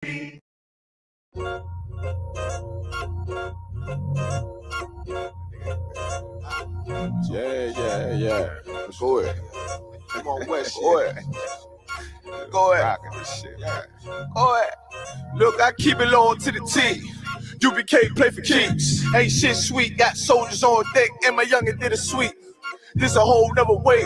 Yeah. Go ahead. Come on, West. Go ahead. Go ahead. Rocking this shit. Yeah. Go ahead. Look, I keep it low to the T. UBK play for keeps. Ain't shit sweet. Got soldiers on deck, and my youngin' did a sweep. This a whole nother way.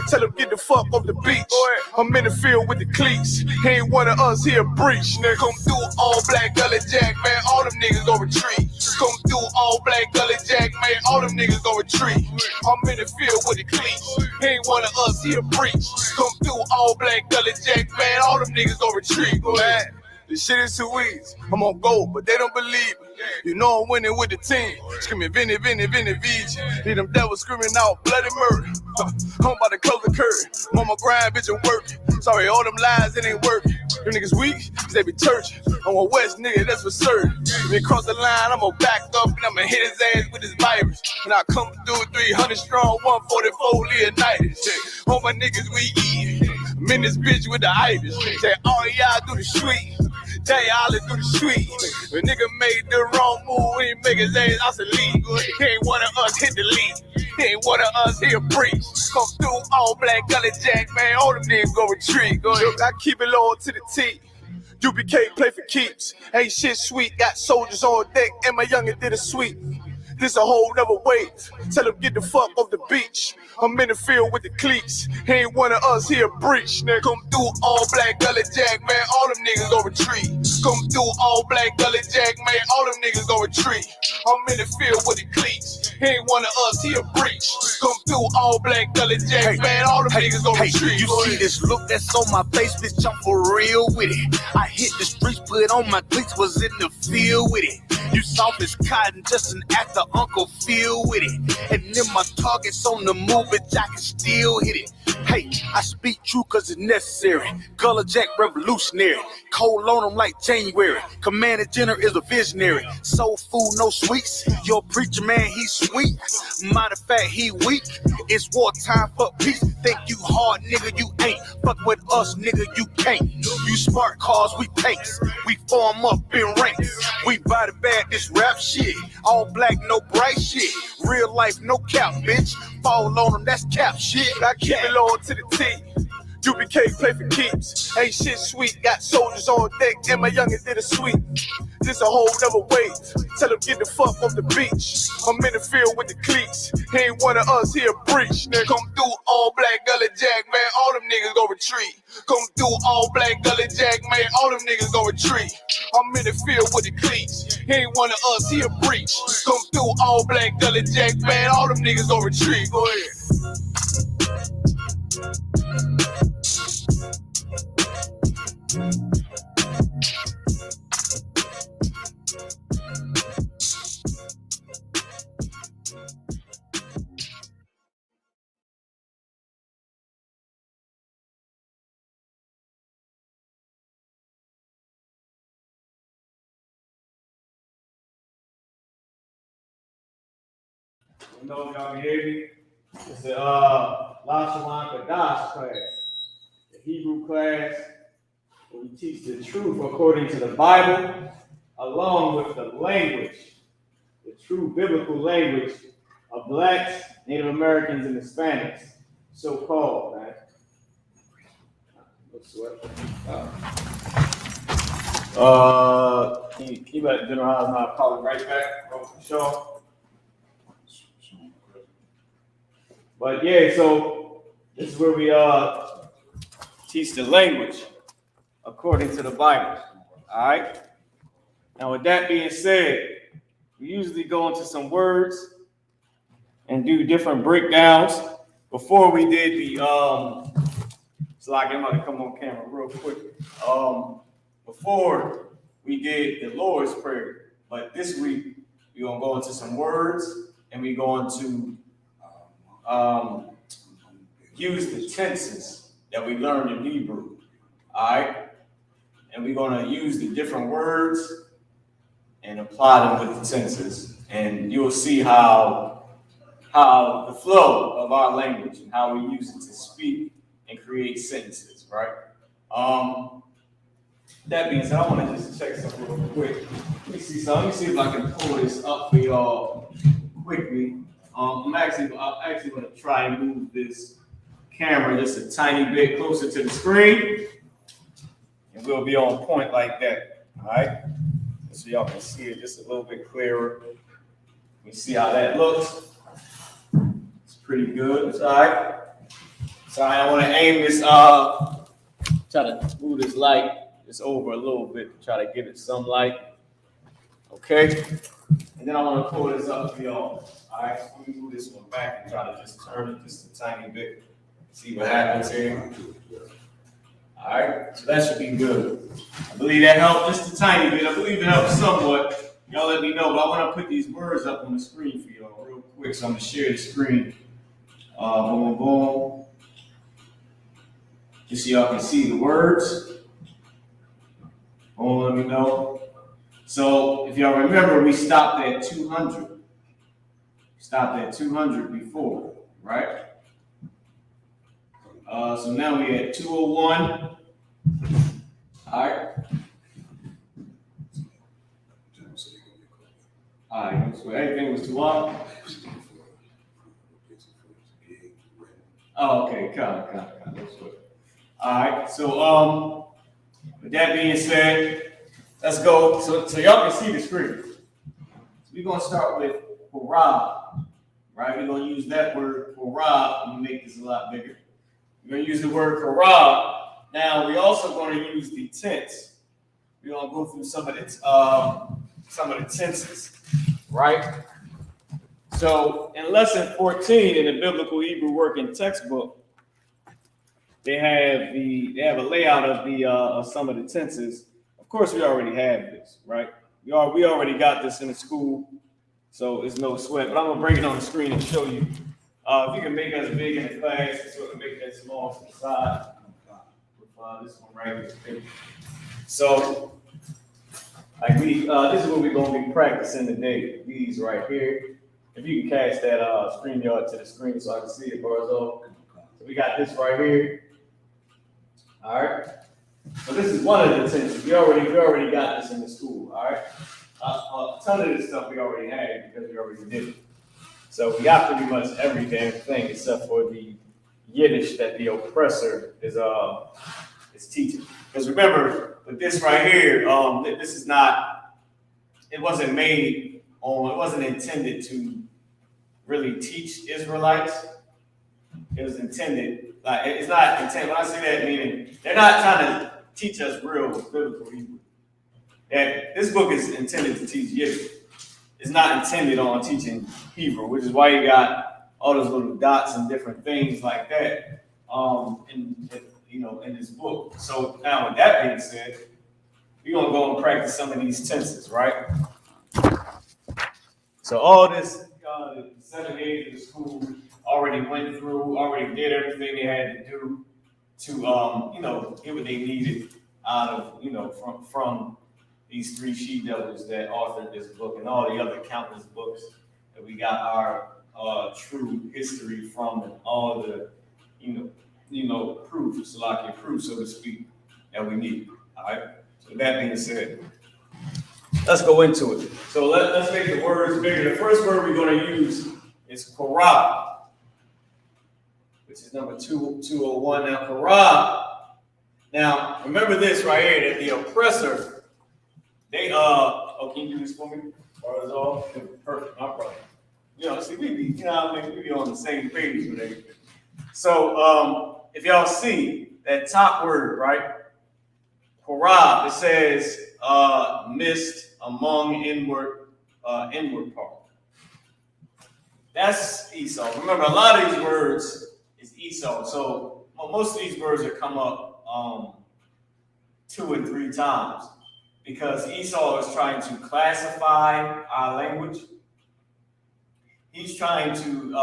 Tell him get the fuck off the beach. I'm in the field with the cleats. He ain't one of us, he a breach. Nigga, come through all black gully jack, man. All them niggas gon' retreat. Come through all black gully jack, man. All them niggas gon' retreat. I'm in the field with the cleats. He ain't one of us, he a breach. Come through all black gully jack, man. All them niggas gon' retreat. Man, this shit is too easy. I'm on gold, but they don't believe me. You know I'm winning with the team. Screaming Vinny, VJ. Hear them devils screaming out bloody murder. I'm about to close the curtain. I'm on my grind, bitch, I'm working. Sorry, all them lies, it ain't working. Them niggas weak, they be churching. I'm a West nigga, that's for certain. If he cross the line, I'm gonna back up and I'ma hit his ass with this virus. And I come through 300 strong, 144 Leonidas. All my niggas, we eat. I'm in this bitch with the Irish. Say, all y'all do the sweet. Jay Ollie do the sweet. A nigga made the wrong move, he make his ass out the league. He ain't one of us, hit the league. He ain't one of us, he a breach. Come through all black gully jack, man. All them niggas go retreat. Look, I keep it low to the T. UBK play for keeps. Ain't shit sweet. Got soldiers on deck, and my youngin' did a sweep. This a whole nother wave. Tell him get the fuck off the beach. I'm in the field with the cleats. He ain't one of us, he a breach. Nigga, come through all black gully jack, man. All them niggas gon' retreat. Come through all black gully jack, man. All them niggas gon' retreat. I'm in the field with the cleats. He ain't one of us, he a breach. Come through all black gully jack, man. All them niggas gon' retreat. You see this look that's on my face, bitch, I'm for real with it. I hit the streets, put on my cleats, was in the field with it. You soft as cotton, just an actor, Uncle Phil with it. And then my target's on the move, bitch, I can still hit it. Hey, I speak true cause it's necessary. Color Jack revolutionary. Cold on them like January. Commander General is a visionary. Soul food, no sweets. Your preacher man, he's sweet. Matter of fact, he weak. It's wartime for peace. Think you hard, nigga, you ain't. Fuck with us, nigga, you can't. You smart cars, we tanks. We form up in ranks. We body bag this rap shit. All black, no bright shit. Real life, no cap, bitch. Fall on them, that's cap shit. I keep it low to the T. UBK play for keeps. Ain't shit sweet. Got soldiers on deck, and my youngin' did a sweep. This a whole nother wave. Tell him get the fuck off the beach. I'm in the field with the cleats. He ain't one of us, he a breach. Nigga, come through all black gully jack, man. All them niggas gon' retreat. Come through all black gully jack, man. All them niggas gon' retreat. I'm in the field with the cleats. He ain't one of us, he a breach. Come through all black gully jack, man. All them niggas gon' retreat. Go ahead. You know y'all can hear me? It's the Lashawan Kadash class, the Hebrew class, where we teach the truth according to the Bible, along with the language, the true biblical language of blacks, Native Americans, and Hispanics, so-called, man. He let General House now call it right back, for sure. But yeah, so this is where we teach the language according to the Bible. All right. Now, with that being said, we usually go into some words and do different breakdowns. Before we did the so like I'm gonna come on camera real quick. Before we did the Lord's Prayer, but this week we're gonna go into some words and we're going to use the tenses that we learned in Hebrew, all right? And we're gonna use the different words and apply them with the tenses. And you'll see how the flow of our language and how we use it to speak and create sentences, right? That being said, I want to just check something real quick. Let me see something. Let me see if I can pull this up for y'all quickly. I'm actually going to try and move this camera just a tiny bit closer to the screen, and we'll be on point like that. All right, so y'all can see it just a little bit clearer. You see how that looks. It's pretty good. It's all right. So I want to aim this. Try to move this light just over a little bit to try to give it some light. Okay. And then I want to pull this up for y'all. All right. Let me move this one back and try to just turn it just a tiny bit. See what happens here. All right. So that should be good. I believe that helped just a tiny bit. I believe it helped somewhat. Y'all let me know. But I want to put these words up on the screen for y'all real quick. So I'm going to share the screen. Boom, boom. Just so y'all can see the words. Boom, let me know. So if y'all remember, we stopped at 200. We stopped at 200 before, right? So now we're at 201. All right. All right, so everything was too long. Oh, okay, got it. All right, so with that being said, let's go. So y'all can see the screen. So we're gonna start with Korab, right? We're gonna use that word Korab. Let me make this a lot bigger. We're gonna use the word Korab. Now we're also gonna use the tense. We're gonna go through some of the tenses, right? So in lesson 14 in the Biblical Hebrew Working Textbook, they have a layout of some of the tenses. Of course, we already have this, right? We already got this in the school, so it's no sweat. But I'm gonna bring it on the screen and show you. If you can make us big in the class, so to make that small to the side. This one right here. So, like this is what we're gonna be practicing today. These right here. If you can cast that StreamYard to the screen so I can see it, Barzo. So we got this right here. All right. So this is one of the tenses. We already got this in the school. All right. A ton of this stuff we already had because we already did it. So we got pretty much every damn thing except for the Yiddish that the oppressor is teaching. Because remember, with this right here, this is not. It wasn't made on. It wasn't intended to really teach Israelites. It was intended, like it's not intended. When I say that, meaning they're not trying to teach us real biblical Hebrew. And this book is intended to teach Yiddish. It's not intended on teaching Hebrew, which is why you got all those little dots and different things like that in this book. So now, with that being said, we're gonna go and practice some of these tenses, right? So all this, the 7 days of the school already went through, already did everything they had to do to, get what they needed out of, from these 3 she-devils that authored this book and all the other countless books that we got our true history from and all the, proof, Salakia proof, so to speak, that we need. All right. So that being said, let's go into it. So let's make the words bigger. The first word we're going to use is korab, which is number 201. Now, korab. Now, remember this right here, that the oppressor, they, can you do this for me? Perfect, my brother. See, we be on the same page with everything. So, if y'all see that top word, right? Korab, it says mist among inward part. That's Esau. Remember, a lot of these words is Esau. So most of these words are come up 2 and 3 times because Esau is trying to classify our language. He's trying to,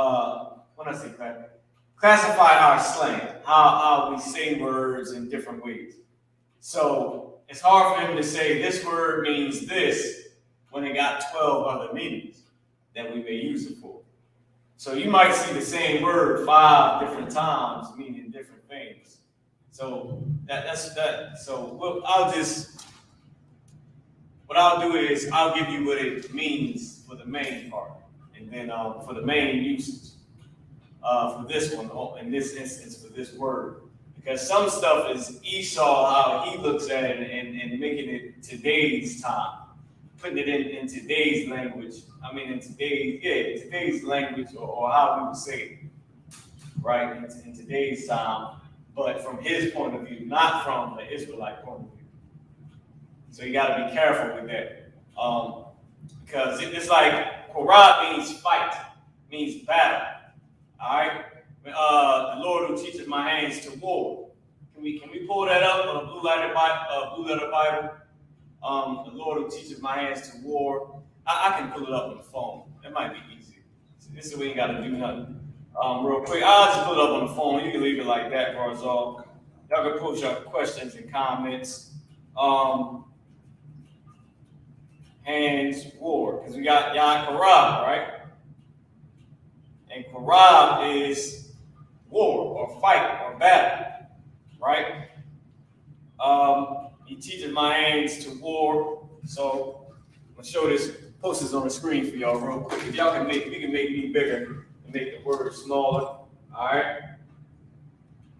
classify our slang, how we say words in different ways. So it's hard for him to say this word means this when it got 12 other meanings that we may use it for. So you might see the same word 5 different times meaning different things. So that's that. So what I'll do is I'll give you what it means for the main part, and then for the main usage for this one, in this instance, for this word. Because some stuff is Esau, how he looks at it and making it today's time, putting it in today's language. I mean, in today's language, or how we would say it, right, in today's time, but from his point of view, not from the Israelite point of view. So you got to be careful with that. Because it's like Korah means fight, means battle. All right? The Lord who teaches my hands to war. Can we pull that up on a blue letter Bible? The Lord who teaches my hands to war. I can pull it up on the phone. That might be easy. So this is we ain't got to do nothing. Real quick, I'll just pull it up on the phone. You can leave it like that for us all. Y'all can post your questions and comments. Hands war, because we got Korah, right? And Korah is war or fight or battle, right? He teaches my hands to war. So I'm gonna show this, post this on the screen for y'all real quick. If y'all can we can make me bigger and make the word smaller. All right.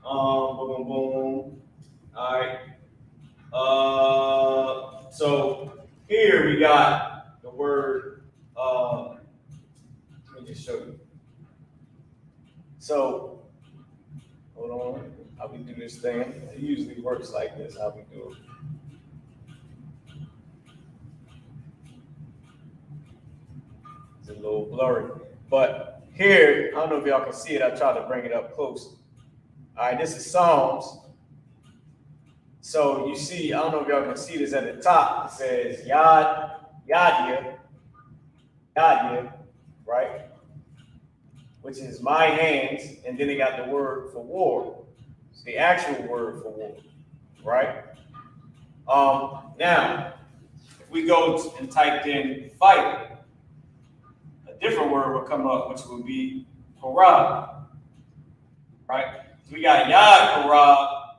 Boom, boom. All right. So here we got the word. Let me just show you. So, hold on. How we do this thing? It usually works like this. How we do it. It's a little blurry, but here I don't know if y'all can see it. I tried to bring it up close. All right, this is Psalms. So you see, I don't know if y'all can see this at the top. It says Yadia, right? Which is my hands, and then they got the word for war. It's the actual word for war, right? Now, if we go and type in fight, a different word will come up, which would be Korah, right? So we got Yad Korah,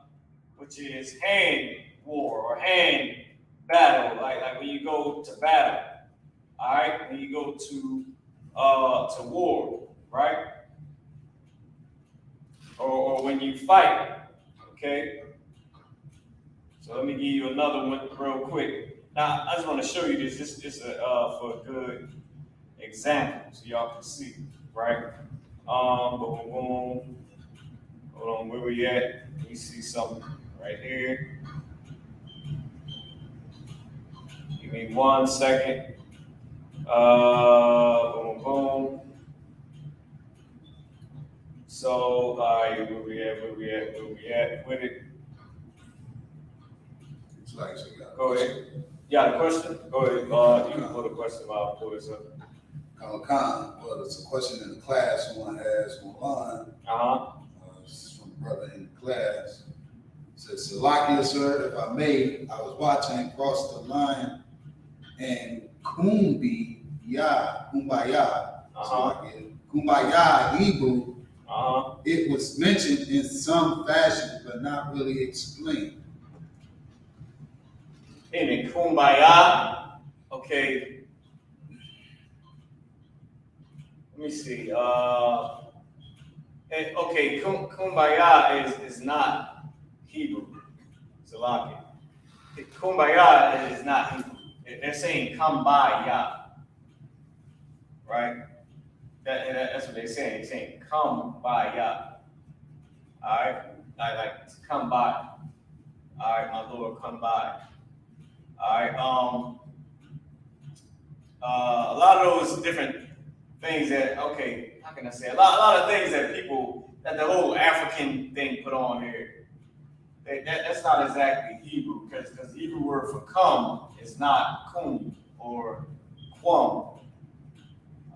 which is hand war or hand battle, like when you go to battle, all right? When you go to war, right? Or when you fight, okay? So let me give you another one real quick. Now, I just want to show you this. This is for a good example, so y'all can see, right? Boom, boom, boom. Hold on, where we at? Let me see something right here. Give me 1 second. Boom, boom. So, all right, where we at with it? Go ahead. You got a question? Go ahead. You can put a question. I'll pull this up. Well, it's a question in the class someone asked online. This is from a brother in the class. It says, Salakia, sir, if I may, I was watching Cross the Line and Kumbaya, Kumbaya Hebrew. It was mentioned in some fashion, but not really explained. In Kumbaya, okay. Let me see. Okay, Kumbaya is not Hebrew. Salakia. Kumbaya is not Hebrew. They're saying Kumbaya, right? That's what they're saying. They're saying Kumbaya. All right, I like to come by. All right, my Lord, come by. All right. A lot of those different things that, okay, how can I say? A lot of things that the whole African thing put on here. That's not exactly Hebrew, because the Hebrew word for come is not kum or quam,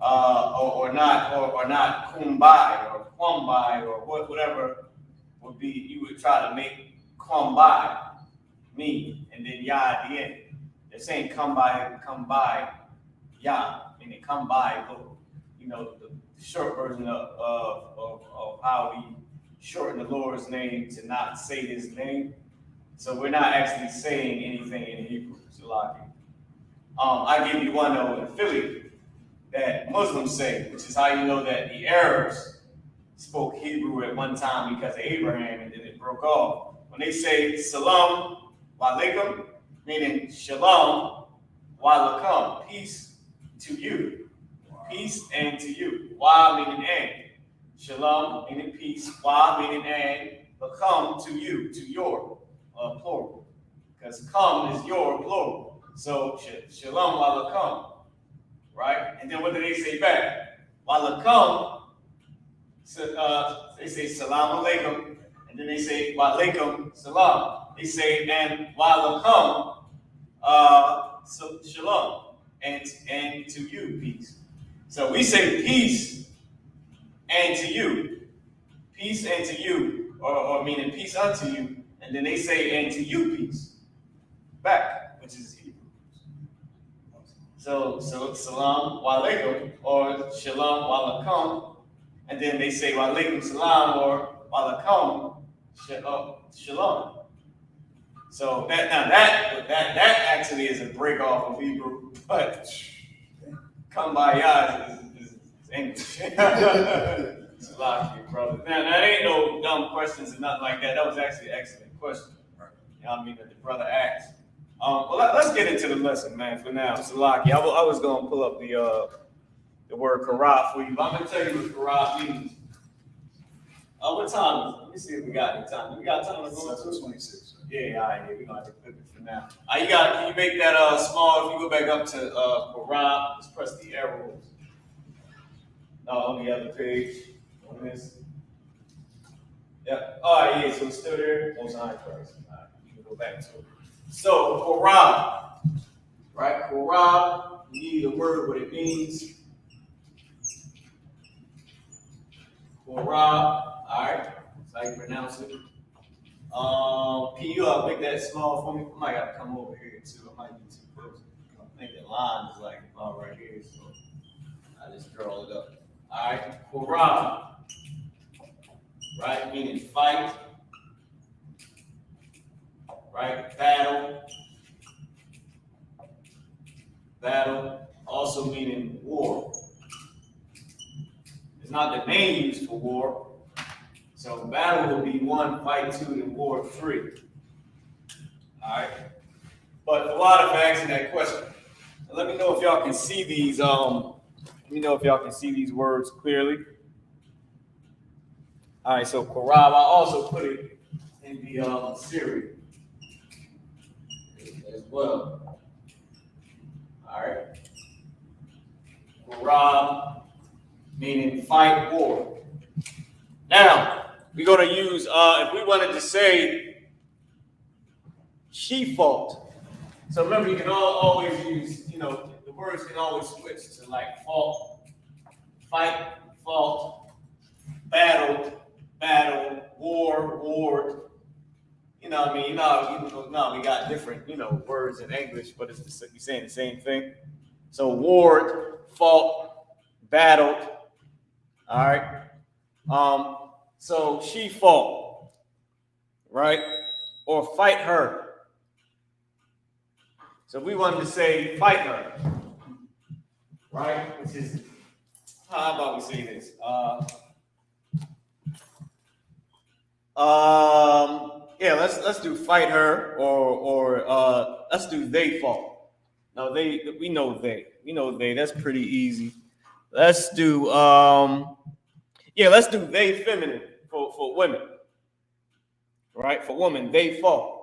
or not kumbai or quambai or whatever would be. You would try to make quambai mean, and then ya at the end. They're saying come by, ya, meaning come by, the short version of how we shorten the Lord's name to not say his name. So we're not actually saying anything in Hebrew. I give you one though in Philly that Muslims say, which is how you know that the Arabs spoke Hebrew at one time because of Abraham and then it broke off. When they say salam wa alaikum, meaning shalom wa lakum, peace to you. Peace and to you. Wa meaning and. Shalom meaning peace. Wa meaning and. Lakum to you, to your plural. Because come is your plural. So shalom wa lakum. Right? And then what do they say back? Wa lakum. They say salam alaikum. And then they say wa alaikum salam. They say and wa lakum shalom. And to you, peace. So we say peace and to you. Peace and to you. Or meaning peace unto you. And then they say and to you peace. Back, which is Hebrew. So salam wa alaikum or shalom wa lakum. And then they say wa alaikum salam or wa lakum shalom. So that actually is a break off of Hebrew, but kumbaya is English. It's a lot here, brother. Now that ain't no dumb questions and nothing like that. That was actually an excellent question. You know what I mean, that the brother asked. Well, let's get into the lesson, man, for now. Salaki, I was going to pull up the word karat for you, but I'm going to tell you what karat means. What time is it? Let me see if we got any time. We got time to go into 26. Yeah, all right, we're going to have to clip it for now. Can you make that small? If you go back up to karat, just press the arrows. On the other page. On this. Yep. All right, yeah, so it's still there. Most high Christ. All right, you can go back to it. So, Korab, right? Korab, you need a word, what it means. Korab, all right, that's how you pronounce it. Can you make that small for me? I might have to come over here too. I might be too close. I think the line is like about right here, so I just draw it up. All right, Korab, right, meaning fight. Right? Battle, also meaning war. It's not the name used for war. So battle will be 1, fight 2, and war 3. All right. But a lot of asking that question. Let me know if y'all can see these. Let me know if y'all can see these words clearly. All right. So Korab, I also put it in the Syria as well. All right. Korab, meaning fight, war. Now, we're going to use, if we wanted to say she fought. So remember, you can always use, the words can always switch to like fought, fight, fought, battle, war, warred. You know what I mean? No, we got different, words in English, but you're saying the same thing. So warred, fought, battled. All right. So she fought, right? Or fight her. So we wanted to say fight her, right? Which is, how about we say this? Yeah, let's do fight her, or let's do they fought. No, we know they. That's pretty easy. Let's do let's do they feminine for women. Right? For women, they fought.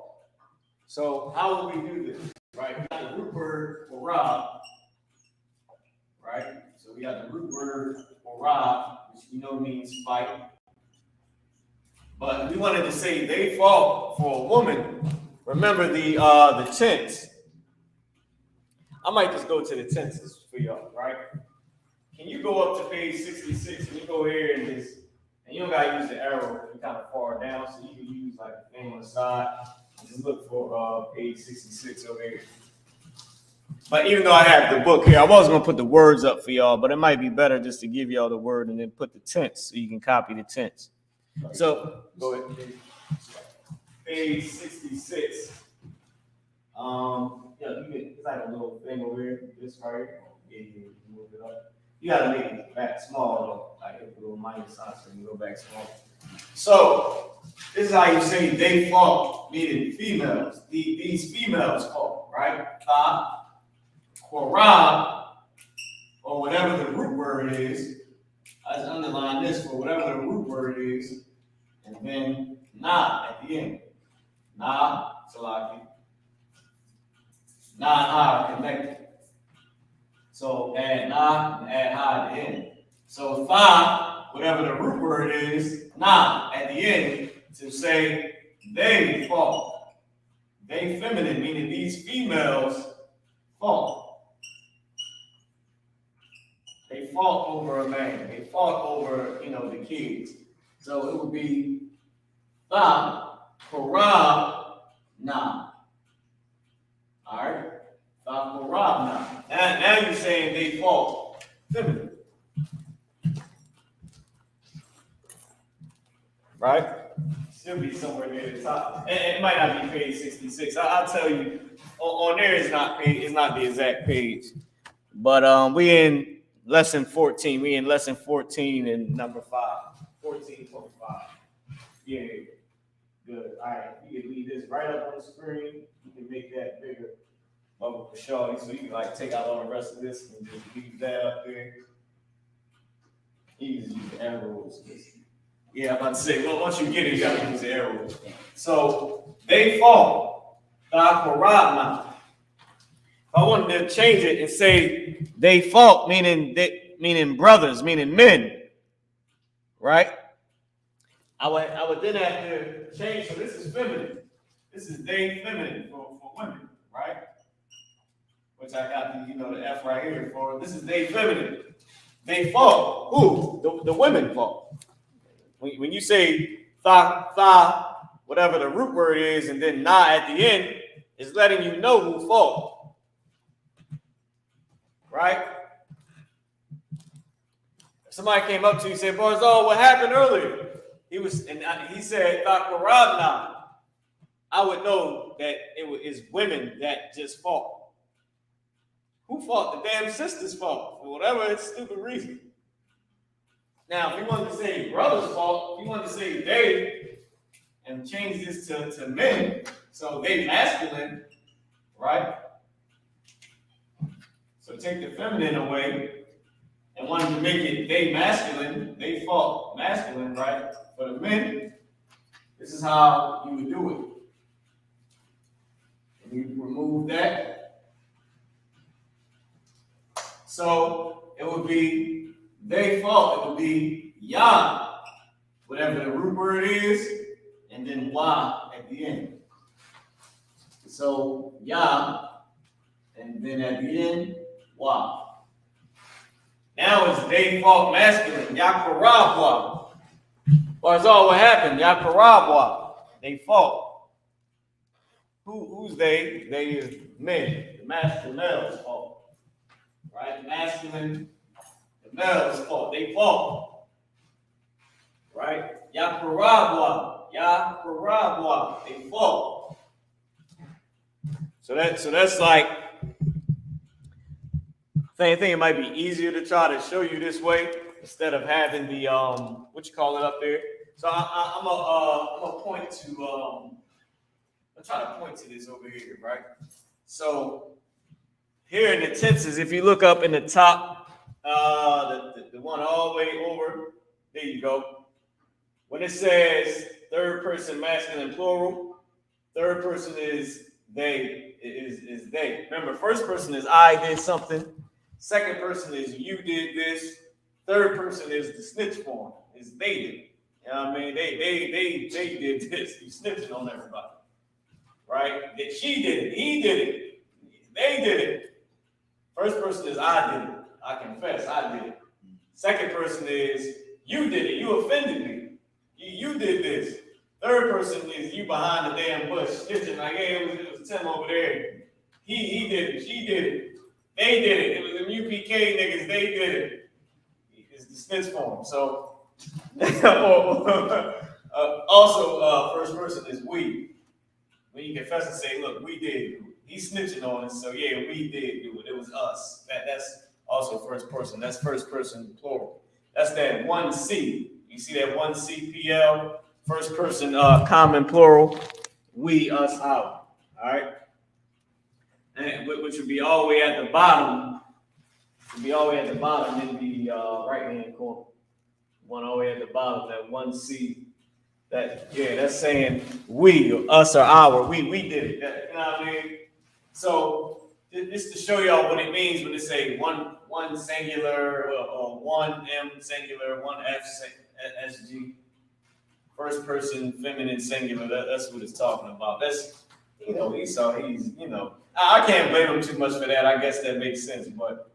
So how will we do this? Right? We got the root word for Rob. Right? So we got the root word for Rob, which we know means fight. But we wanted to say they fought for a woman. Remember the tense. I might just go to the tenses for y'all, right? Can you go up to page 66 and you go here and you don't gotta use the arrow, you kind of far down, so you can use like the thing on the side. Just look for page 66 over here. But even though I have the book here, I was gonna put the words up for y'all, but it might be better just to give y'all the word and then put the tense so you can copy the tense. So go ahead. Page 66. Yeah, it's like a little thing over here. This right here. Yeah, you move it up. You gotta make it back small though, like a little minus sign, so you go back small. So this is how you say they fought, meaning females. These females fought, right? Ta, Korab, or whatever the root word is. I just underline this for whatever the root word is, and then na at the end. Na, Salaki. Na and ha are connected. So add na and add ha at the end. So tha, whatever the root word is, na at the end, to say they fought. They feminine, meaning these females fought. They fought over a man. They fought over, the kids. So it would be tha, korab, na. All right? Tha, korab, na. Now you're saying they fought feminine. Right? Should be somewhere near the top. And it might not be page 66. I'll tell you, on there it's not the exact page. But we in lesson 14. We in lesson 14 and number 5. 14.5. Yeah. Good. All right. You can leave this right up on the screen. You can make that bigger. For sure. So you can take out all the rest of this and just leave that up there. You can use the arrows. Yeah, I'm about to say, well, once you get it, you gotta use the arrows. So they fought. If I wanted to change it and say they fought, meaning brothers, meaning men, right? I would then have to change. So this is feminine. This is they feminine for women, right? Which I got the F right here for. This is they feminine. They fought. Who? The women fought. When you say tha, whatever the root word is, and then na at the end, is letting you know who fought. Right? Somebody came up to you and said, Barzal, what happened earlier? He said, Thakarabna. I would know that it is women that just fought. Who fought? The damn sisters fought. For whatever stupid reason. Now, if you wanted to say brothers fought, if you wanted to say they, and change this to men, so they masculine, right? So take the feminine away, and wanted to make it they masculine, they fought masculine, right? For the men, this is how you would do it. And you remove that. So it would be they fought. It would be ya, whatever the root word is, and then wa at the end. So ya, and then at the end, wa. Now it's they fought masculine. Yakarabwa. Barzal, what happened? Yakarabwa. They fought. Who's they? They is men. The masculine males fought. Right? Masculine. The males fought. They fought. Right? Yakarabwa. Yakarabwa. They fought. So that's like, I think it might be easier to try to show you this way instead of having the what you call it up there. So I'm gonna point to I'll try to point to this over here, right? So here in the tenses, if you look up in the top, the one all the way over, there you go. When it says third person masculine plural, third person is they, is they. Remember, first person is I did something. Second person is you did this. Third person is the snitch form, is they did. You know what I mean? They did this. You snitching on everybody. Right? That she did it, he did it, they did it. First person is I did it. I confess, I did it. Second person is you did it, you offended me. You did this. Third person is you behind the damn bush, snitching like, hey, it was Tim over there. He did it, she did it. They did it. It was the UPK niggas. They did it. It's the snitch form. So Also, first person is we. When you confess and say, look, we did do it. He's snitching on us, so yeah, we did do it. It was us. That's also first person. That's first person plural. That's that 1C. You see that 1CPL? First person common plural. We, us, our. All right? And which would be all the way at the bottom. Would be all the way at the bottom in the right-hand corner. One all the way at the bottom, that 1C. That's saying we, or us, or our. We did it. You know what I mean? So just to show y'all what it means when they say one singular or one M singular, one F SG, first person feminine singular. That's what it's talking about. That's Esau. He's I can't blame him too much for that. I guess that makes sense, but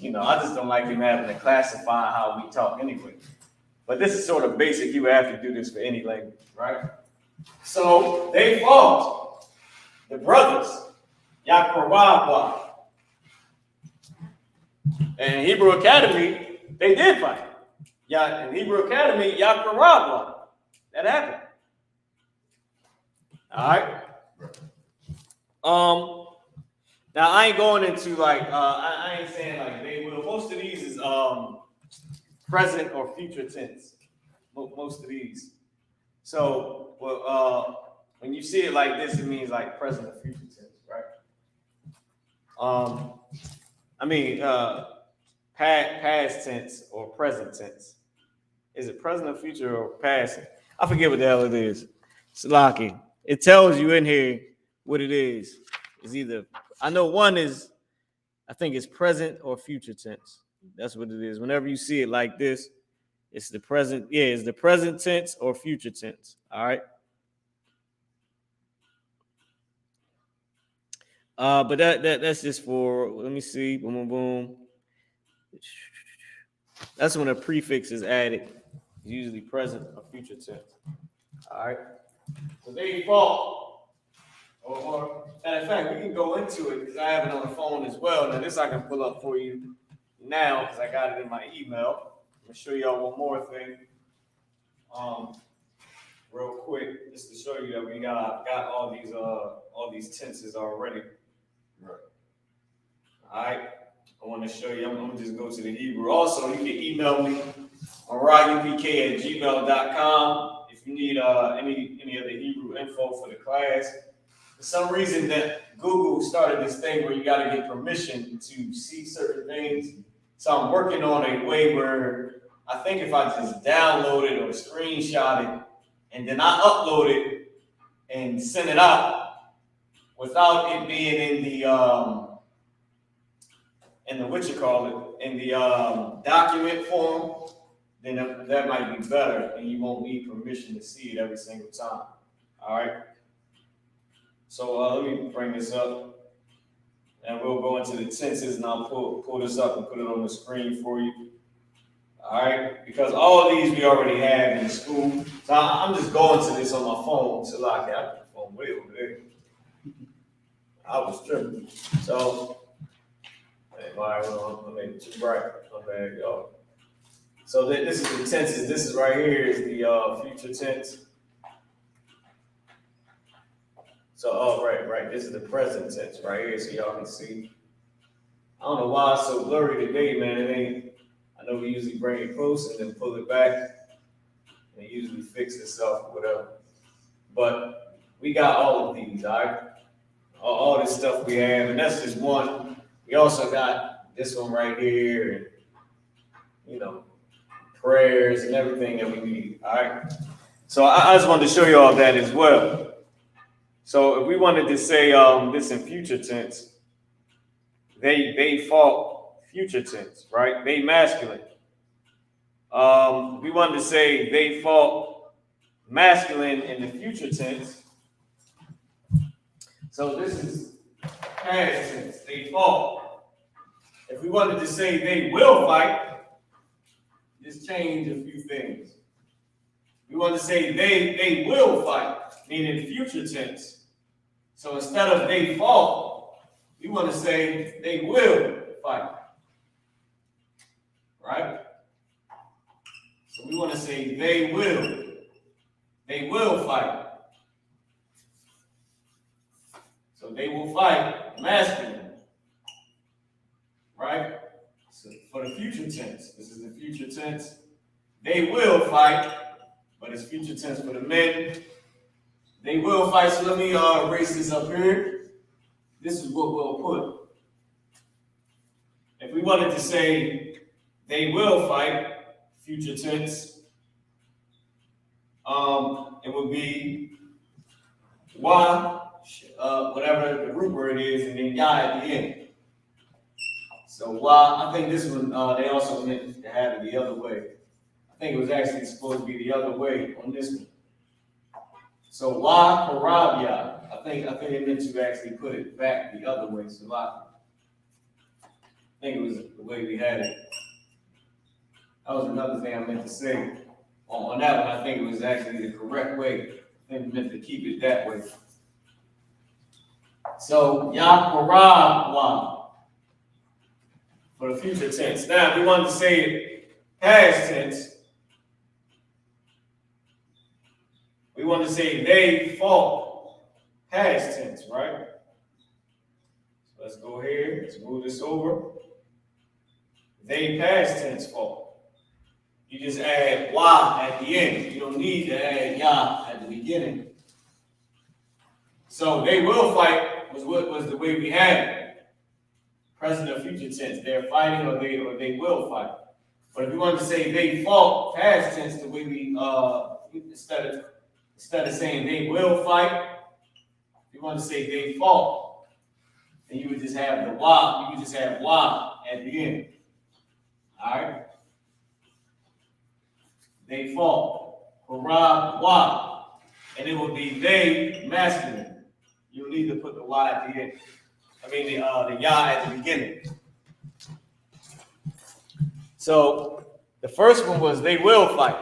I just don't like him having to classify how we talk anyway. But this is sort of basic. You would have to do this for any language, right? So they fought the brothers, Yakarabah. And Hebrew Academy, they did fight. In Hebrew Academy, Yakarabah. That happened. All right. Now I ain't going into I ain't saying like they will. Most of these is present or future tense. Most of these. So when you see it like this, it means like present or future tense, right? Past tense or present tense. Is it present or future or past? I forget what the hell it is. Salaki. It tells you in here what it is. It's either, I know one is, I think it's present or future tense. That's what it is. Whenever you see it like this, it's the present. Yeah, it's the present tense or future tense. All right. But that's just for, let me see. Boom, boom, boom. That's when a prefix is added. It's usually present or future tense. All right. So they fought. Or matter of fact, we can go into it because I have it on the phone as well. Now this I can pull up for you now because I got it in my email. I'm gonna show y'all one more thing. Real quick, just to show you that we got all these tenses already. Right. All right. I want to show you. I'm gonna just go to the Hebrew. Also, you can email me on rodupk@gmail.com if you need any of the Hebrew info for the class. For some reason, that Google started this thing where you got to get permission to see certain things. So I'm working on a way where I think if I just download it or screenshot it and then I upload it and send it out without it being in the document form, then that might be better, and you won't need permission to see it every single time. All right. So let me bring this up, and we'll go into the tenses, and I'll pull this up and put it on the screen for you. All right, because all of these we already have in school. So I'm just going to this on my phone till I got the phone way over there. I was tripping. So, I made it too bright. My bad, y'all. So this is the tenses. This is right here is the future tense. So, right. This is the present tense right here, so y'all can see. I don't know why it's so blurry today, man. It ain't. I know we usually bring it close and then pull it back, and it usually fixes itself or whatever. But we got all of these, all right? All this stuff we have, and that's just one. We also got this one right here, and prayers and everything that we need, all right? So I just wanted to show you all that as well. So if we wanted to say this in future tense, they fought future tense, right? They masculine. We wanted to say they fought masculine in the future tense. So this is past tense. They fought. If we wanted to say they will fight, just change a few things. We want to say they will fight, meaning future tense. So instead of they fought, we want to say they will fight. Right? So we want to say they will. They will fight. So they will fight, masculine. Right? So for the future tense. This is the future tense. They will fight, but it's future tense for the men. They will fight. So let me erase this up here. This is what we'll put. If we wanted to say they will fight, future tense, it would be wa, whatever the root word is, and then ya at the end. So wa, I think this one, they also meant to have it the other way. I think it was actually supposed to be the other way on this one. So wa parabya. I think it meant to actually put it back the other way. So I think it was the way we had it. That was another thing I meant to say. On that one, I think it was actually the correct way. I think we meant to keep it that way. So ya parabya for the future tense. Now, if we wanted to say it past tense, we want to say they fought, past tense, right? So let's go here, let's move this over. They past tense fought. You just add wa at the end. You don't need to add ya at the beginning. So they will fight was what was the way we had it. Present or future tense. They're fighting or they will fight. But if you wanted to say they fought, past tense, the way we instead of saying they will fight, if you want to say they fought, then you would just have the wa, you would just have wa at the end. Alright? They fought. Hurrah, wa. And it would be they, masculine. You need to put the y at the end. I mean the ya at the beginning. So the first one was they will fight,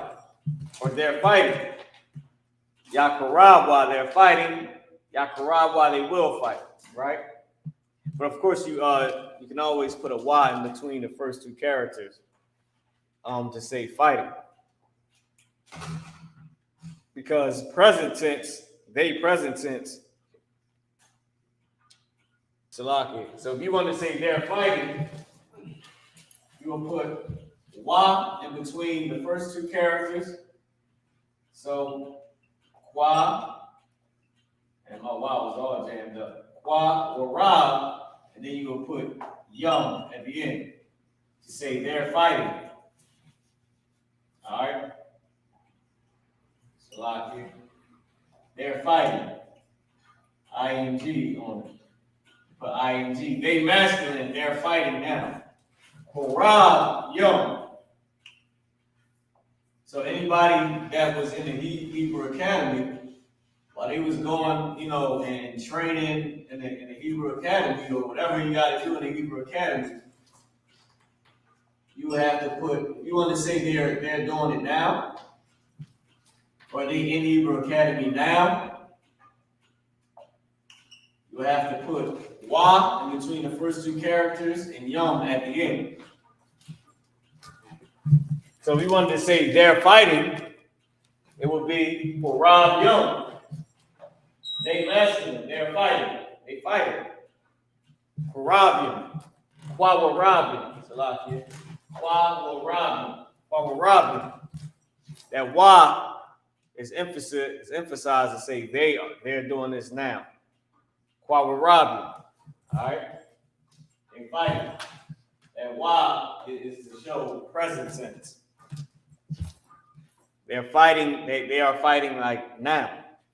or they're fighting. Yakarab while they're fighting, Yakarab while they will fight, right? But of course, you can always put a Y in between the first two characters to say fighting. Because present tense, they present tense, Salaki. So if you want to say they're fighting, you will put wa in between the first two characters. So qua, and my wa was all jammed up. Qua or ra, and then you will put yum at the end to say they're fighting. All right. Salaki. They're fighting. ING on it. Put ING. They masculine, they're fighting now. Hurrah, young. So anybody that was in the Hebrew Academy, while they was going, and training in the Hebrew Academy or whatever you got to do in the Hebrew Academy, you would have to put, you want to say they're doing it now? Or they in the Hebrew Academy now? You have to put wa in between the first two characters and yum at the end. So if we wanted to say they're fighting, it would be for Rob Young. They masculine, they're fighting. They fighting. For Rob Qua will rob you. It's a lot here. Qua will rob you. Qua will rob you. That wa is emphasized to say they're doing this now. Qua will rob you. Alright? They fighting. That wa is to show present tense. They're fighting, they are fighting like now.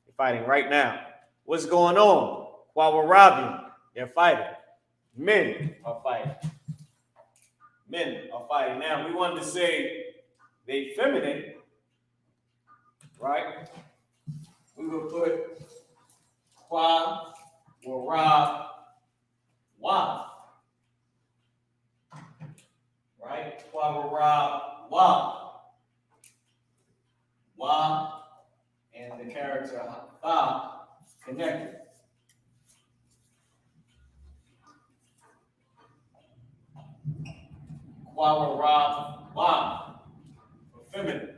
They're fighting right now. What's going on? While we're robbing, they're fighting. Men are fighting. Men are fighting. Now, we wanted to say they feminine, right? We will put qua or rob wa. Right? Qua or rob wa. Wa and the character fa connected. Qua wa ra wa for feminine.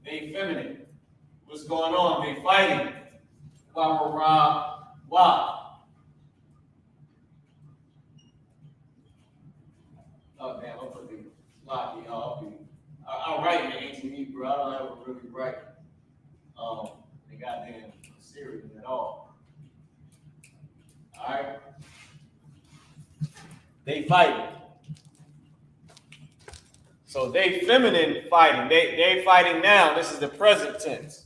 They feminine. What's going on? They fighting. Why? Oh damn, I'm gonna be sloppy, y'all. I'll write in the ancient Hebrew. I don't ever really write the goddamn Syrian at all. Alright? They fighting. So they feminine fighting. They fighting now. This is the present tense.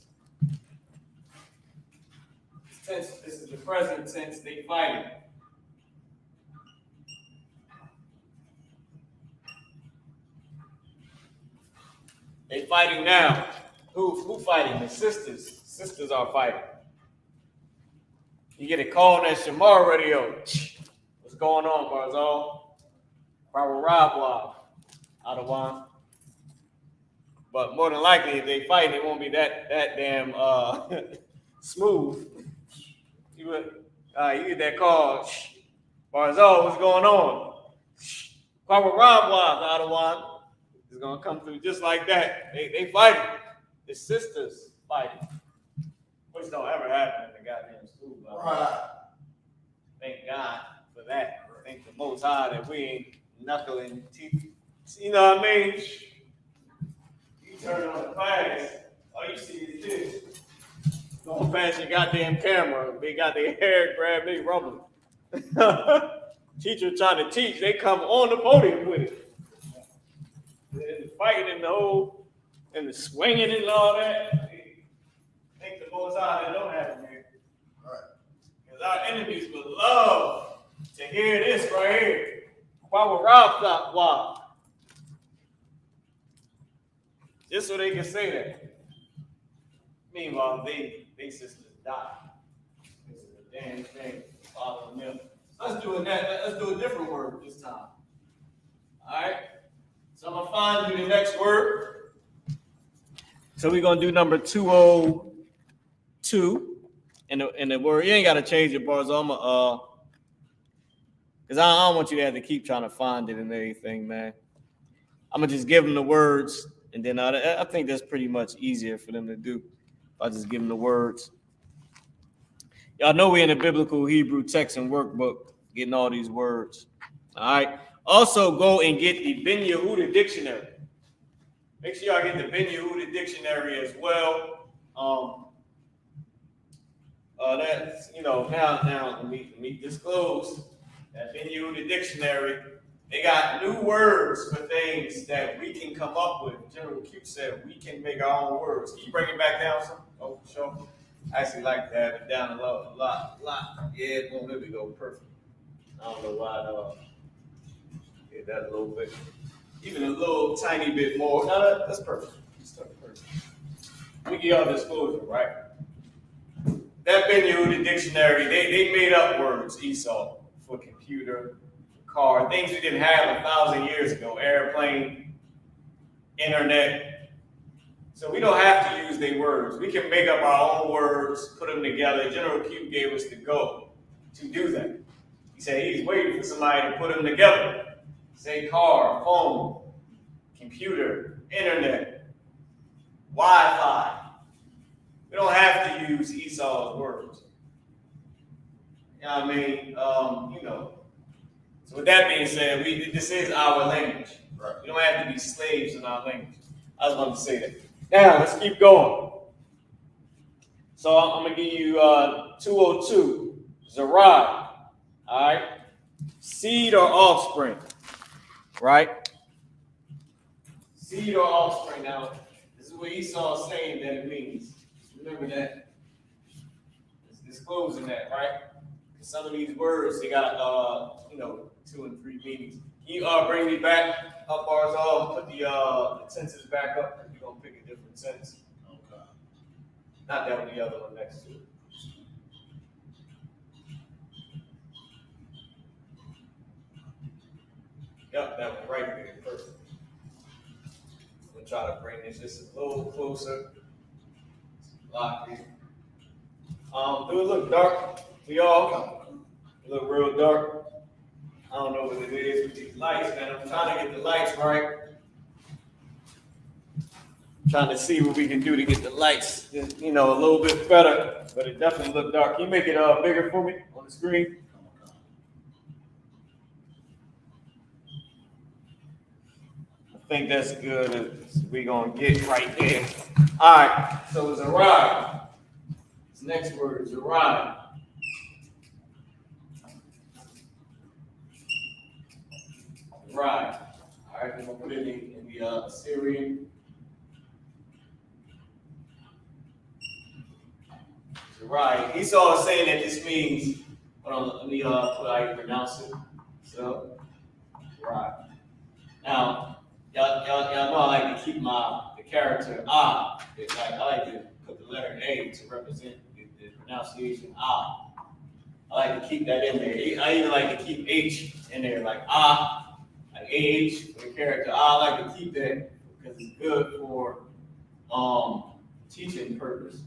This is the present tense. They fighting. They fighting now. Who fighting? The sisters. Sisters are fighting. You get a call on that Shamar radio. What's going on, Barzal? Rabwa. Adawan. But more than likely, if they fight, it won't be that damn smooth. You get that call. Barzal, what's going on? Rabwa, Adawan. It's gonna come through just like that. They fighting. The sisters fighting. Which don't ever happen in the goddamn school. Right. Thank God for that. Thank the Most High that we ain't knuckling teeth. You know what I mean? You turn on the class, all you see is this. Going past your goddamn camera, they got their hair grabbed, they rumbling. Teacher trying to teach, they come on the podium with it. And fighting and the whole, and the swinging and all that. Think the Most High that don't happen here. Right. Because our enemies would love to hear this right here. Why would Rob stop? Why? Just so they can say that. Meanwhile, they sisters die. This is a damn shame. Following them. Let's do a different word this time. Alright? So I'm gonna find you the next word. So we're gonna do number 202. And the word, you ain't gotta change your bars. I'm because I don't want you to have to keep trying to find it and everything, man. I'm gonna just give them the words, and then I think that's pretty much easier for them to do. If I just give them the words. Y'all know we're in the biblical Hebrew text and workbook, getting all these words. All right. Also, go and get the Ben Yehuda dictionary. Make sure y'all get the Ben Yehuda dictionary as well. That's now let me disclose that Ben Yehuda dictionary. They got new words for things that we can come up with. General Q said we can make our own words. Can you bring it back down some? Oh, sure. I actually like to have it down a lot. Yeah, boom, there we go. Perfect. I don't know why get that a little bit, even a little tiny bit more. No, that's perfect. That's perfect. We get y'all disclosure, right? That Ben Yehuda dictionary, they made up words, Esau, for computer, car, things we didn't have 1,000 years ago, airplane, internet. So we don't have to use their words. We can make up our own words, put them together. General Q gave us the go to do that. He said he's waiting for somebody to put them together. Say car, phone, computer, internet, Wi-Fi. We don't have to use Esau's words. You know what I mean? So with that being said, this is our language. Right. We don't have to be slaves in our language. I just wanted to say that. Now, let's keep going. So I'm going to give you 202, Zerai. All right? Seed or offspring. Right? Seed or offspring. Now, this is what Esau is saying that it means. Remember that. It's disclosing that, right? Some of these words, they got, 2 and 3 meanings. Can you bring me back up ours all and put the tenses back up? Because we're going to pick a different tense. Okay. Not that one, the other one next to it. Yep, that one right there. Perfect. I'm going to try to bring this just a little closer. Lock it. Do it look dark to y'all? It look real dark. I don't know what it is with these lights, man. I'm trying to get the lights right. Trying to see what we can do to get the lights, you know, a little bit better, but it definitely looked dark. Can you make it bigger for me on the screen? I think that's good. We're gonna get right there. All right, so it's arrive. This next word is arrive. Arrive. All right, we're gonna put it in the Syrian. Right. Esau is saying that this means, hold on, let me put how you pronounce it. So, right. Now, y'all know I like to keep the character ah. It's like I like to put the letter A to represent the pronunciation ah. I like to keep that in there. I even like to keep H in there, like ah, like AH for the character ah. I like to keep that because it's good for teaching purpose.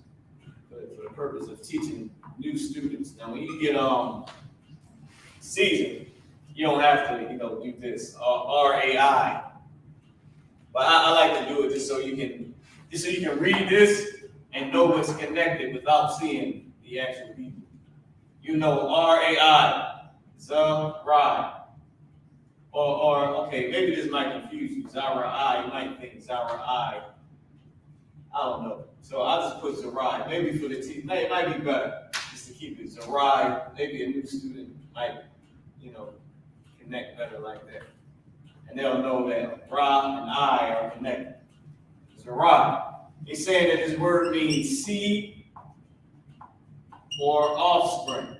For the purpose of teaching new students. Now, when you get seasoned, you don't have to, do this RAI. But I like to do it just so you can read this and know what's connected without seeing the actual people. You know RAI, Zara. Or okay, maybe this might confuse you. Zara, you might think Zara, I don't know. So I'll just put Zerai. Maybe for the team, it might be better just to keep it Zerai. Maybe a new student might, connect better like that. And they'll know that Ra and I are connected. Zerai. He's saying that this word means seed or offspring,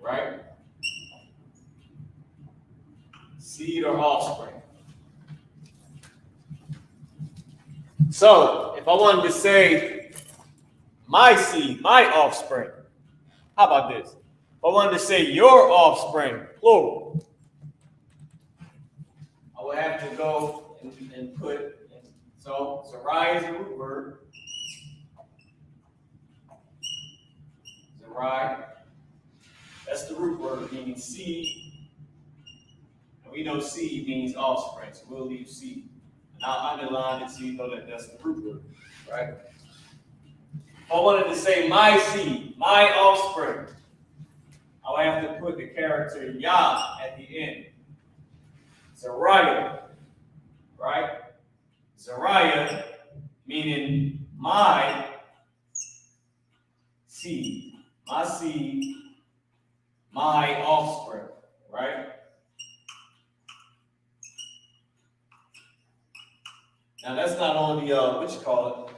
right? Seed or offspring. So, if I wanted to say my seed, my offspring, how about this? If I wanted to say your offspring, plural, I would have to go and put, so Zerai is the root word. Zerai, that's the root word, meaning seed. And we know seed means offspring, so we'll leave seed. And I'll underline it so you know that that's the root word, right? If I wanted to say my seed, my offspring, I would have to put the character Yah at the end. Zariah, right? Zariah, meaning my seed, my offspring, right? Now that's not on the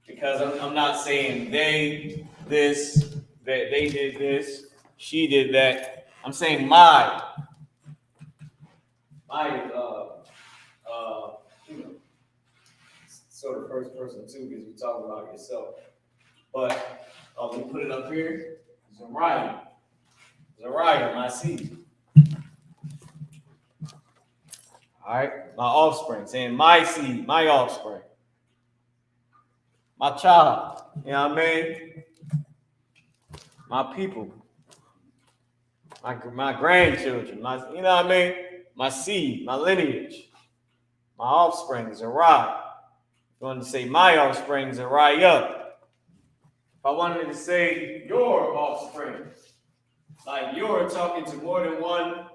because I'm not saying they this, that they did this, she did that. I'm saying my sort of first person too, because you talk about yourself. But let me put it up here. Zariah, my seed. All right, my offspring, saying my seed, my offspring, my child, you know what I mean? My people, my grandchildren, you know what I mean? My seed, my lineage, my offspring, Zariah. If you wanted to say my offspring, Zariah. If I wanted to say your offspring, like you're talking to more than one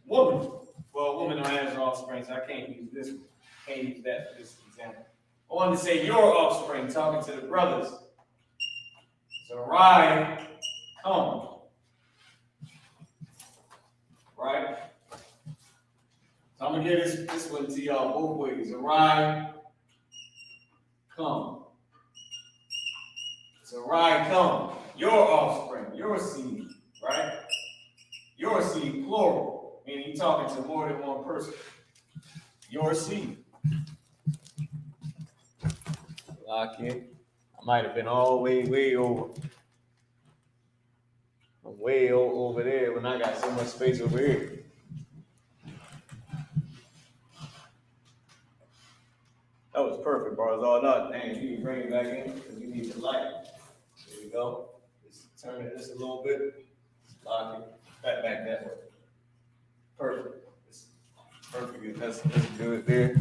woman. Well, a woman don't have offspring, so I can't use this one. Can't use that for this example. I wanted to say your offspring, talking to the brothers. Zariah, come. Right? So I'm going to give this one to y'all both ways. Zariah, come. Zariah, come. Your offspring, your seed, right? Your seed, plural, meaning you're talking to more than one person. Your seed. Lock in. I might have been all way over. I'm way over there when I got so much space over here. That was perfect, bro. It's all done. Dang, you need to bring it back in because you need the light. There you go. Just turn it just a little bit. Lock it. Back that way. Perfect. It's perfect. That's good there.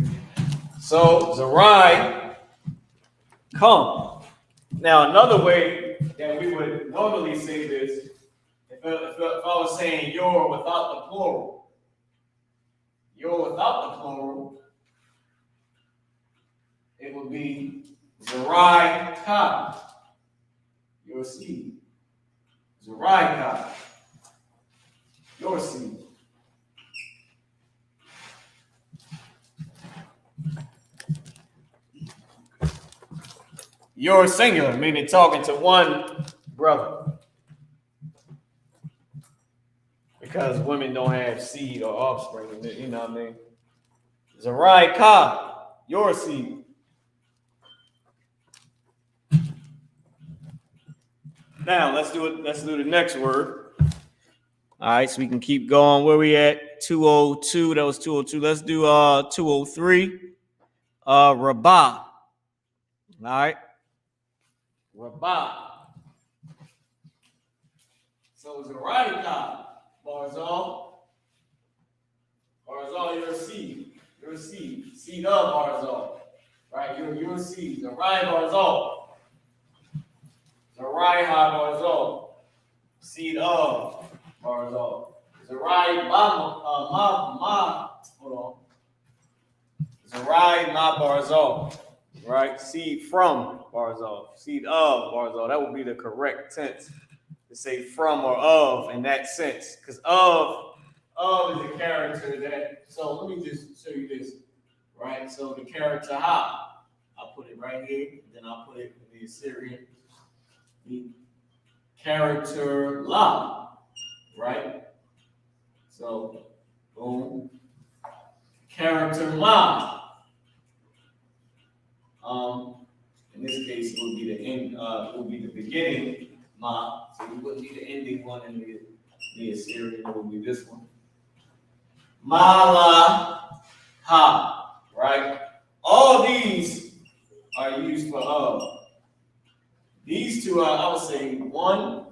So Zerai, come. Now another way that we would normally say this, if I was saying your without the plural, it would be Zerai ka, your seed. Zerai ka, your seed. Your singular, meaning talking to one brother. Because women don't have seed or offspring, you know what I mean? Zerai ka, your seed. Now let's do it. Let's do the next word. All right, so we can keep going. Where we at? 202. That was 202. Let's do 203. Rabah. All right. Rabah. So Zerai ka, Barzal. Barzal, your seed. Your seed. Seed of Barzal. Right? Your seed. Zerai Barzal. Zerai ha Barzal. Seed of Barzal. Zerai hold on. Zerai ma Barzal. Right? Seed from Barzal. Seed of Barzal. That would be the correct tense. To say from or of in that sense. Because of is a character that, so let me just show you this. Right? So the character ha, I'll put it right here, then I'll put it in the Assyrian. The character la, right? So, boom. Character la. In this case, it would be the end. It would be the beginning ma. So you wouldn't be the ending one in the Assyrian. It would be this one. Ma la ha. Right. All these are used for of. These two are, I would say, one,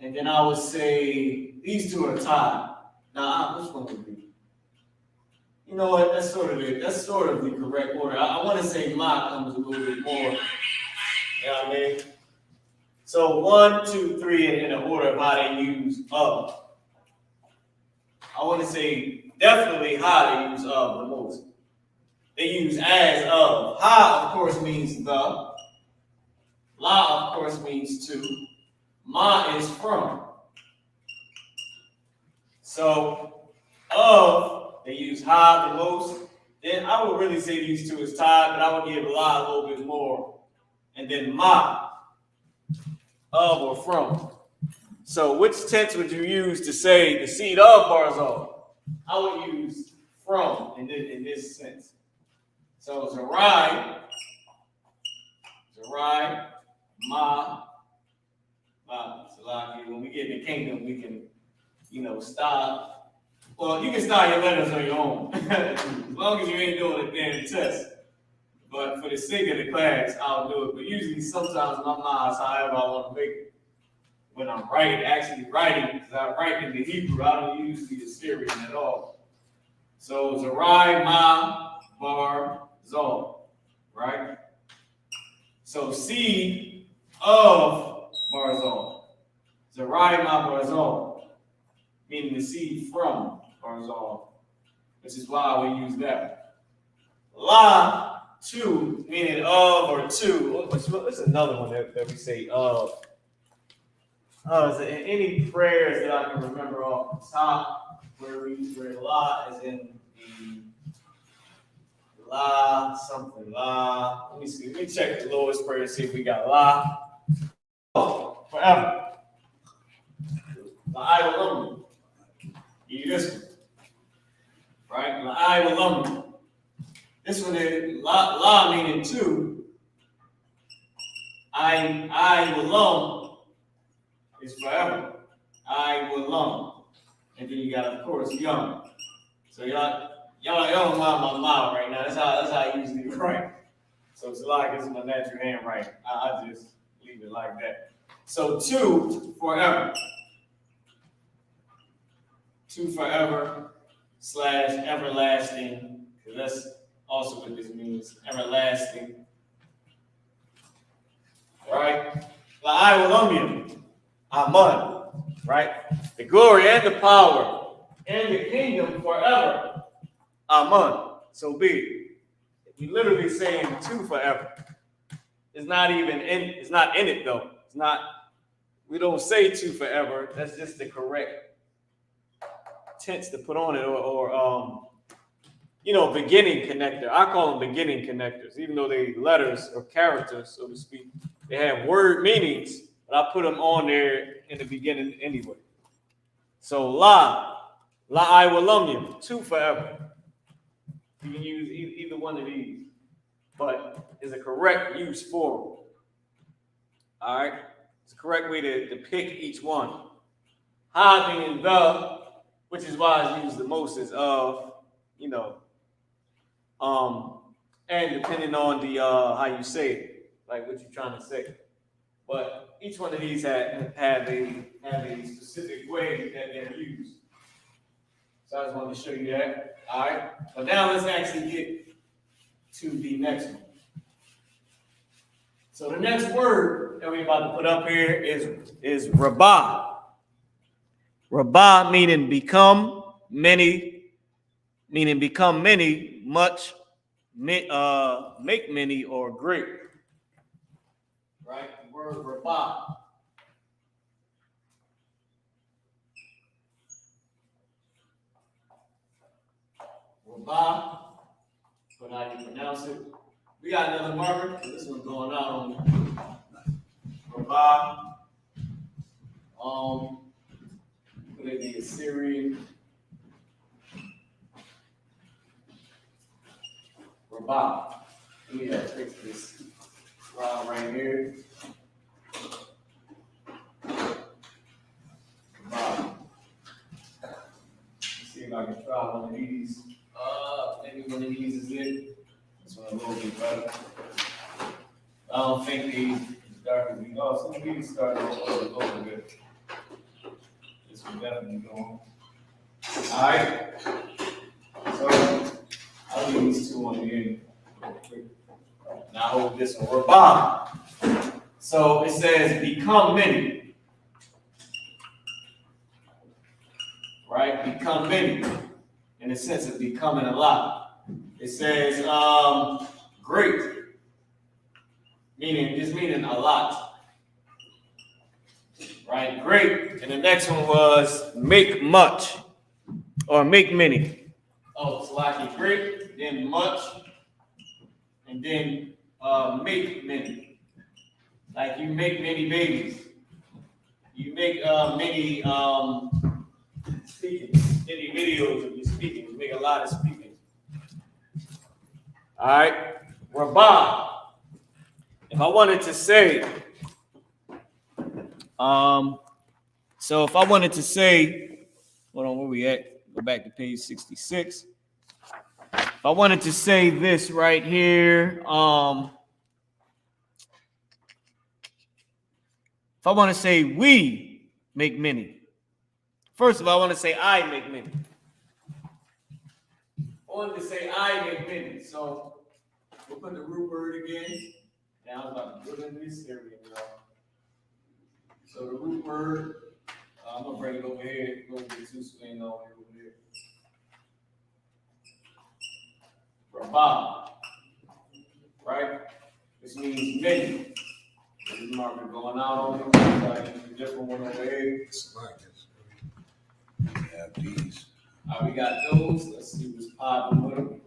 and then I would say these two are tied. Now, which one would be? You know what? That's sort of the correct order. I want to say ma comes a little bit more. You know what I mean? So 1, 2, 3 in the order of how they use of. I want to say definitely how they use of the most. They use as of. Ha, of course, means the. La, of course, means to. Ma is from. So, of, they use ha the most. Then I would really say these two is tied, but I would give la a little bit more. And then ma, of or from. So, which tense would you use to say the seed of Barzal? I would use from in this sense. So, Zerai, ma, Salaki. When we get in the kingdom, we can, stop. Well, you can start your letters on your own, as long as you ain't doing a damn test. But for the sake of the class, I'll do it. But usually, sometimes my mind is however I want to make it. When I'm actually writing, because I write in the Hebrew, I don't use the Assyrian at all. So, Zerai, ma, bar, zol, right? So, seed of Barzal. Zerai ma Barzal, meaning the seed from Barzal, which is why we use that. La, to, meaning of or to. What's another one that we say of? Is there any prayers that I can remember off the top where la is in the la something la? Let me see. Let me check the Lord's Prayer to see if we got la. Oh, forever. La ilum. You this one, right? La ilum. This one is la meaning two. I ilum. Is forever. I will long. And then you got, of course, young. So y'all don't mind my mouth right now. That's how I usually write. So it's like this is my natural handwriting. I just leave it like that. So 2 forever. 2 forever / everlasting. Because Also, what this means, everlasting. Right? La'aywalamim. Amen. Right? The glory and the power and the kingdom forever. Amen. So be it. We literally saying two forever. It's not even in. It's not in it though. It's not. We don't say two forever. That's just the correct tense to put on it, or beginning connector. I call them beginning connectors, even though they letters or characters, so to speak. They have word meanings, but I put them on there in the beginning anyway. So la'aywalamim, two forever. You can use either one of these, but it's a correct use for them. All right, it's a correct way to pick each one. Ha meaning the, which is why it's used the most, is of, and depending on the how you say it, like what you're trying to say. But each one of these have a specific way that they're used. So I just wanted to show you that. All right. But now let's actually get to the next one. So the next word that we're about to put up here is rabah. Rabah meaning become many, much, make many, or great. Right? The word rabah. Rabah, but how you pronounce it. We got another marker. This one's going out on Rabah. Could it be Assyrian? Rabah. Let me fix this rod right here. Rabah. Let's see if I can try one of these. Maybe one of these is it. This one a little bit better. I don't think these as dark as we go. Some of these start a little bit. This one definitely going. Alright. So I'll leave these two on the end. Now hold this one. Rabah. So it says become many. Right? Become many. In the sense of becoming a lot. It says great, meaning a lot. Right? Great. And the next one was make much or make many. Oh, it's like great, then much, and then make many. Like you make many babies. You make many speaking, many videos of you speaking. You make a lot of speaking. All right, Rabah. If I wanted to say, so if I wanted to say, hold on, where we at? Go back to page 66. If I wanted to say this right here, if I want to say we make many. First of all, I want to say I make many. I wanted to say I make many. So we'll put the root word again. Now I'm about to put in this area, So the root word, I'm gonna bring it over here. Go get two swing over here. Rabah, right? This means many. This marker going out on them. A different one over here. We have these. We got those. Let's see what's popping with them.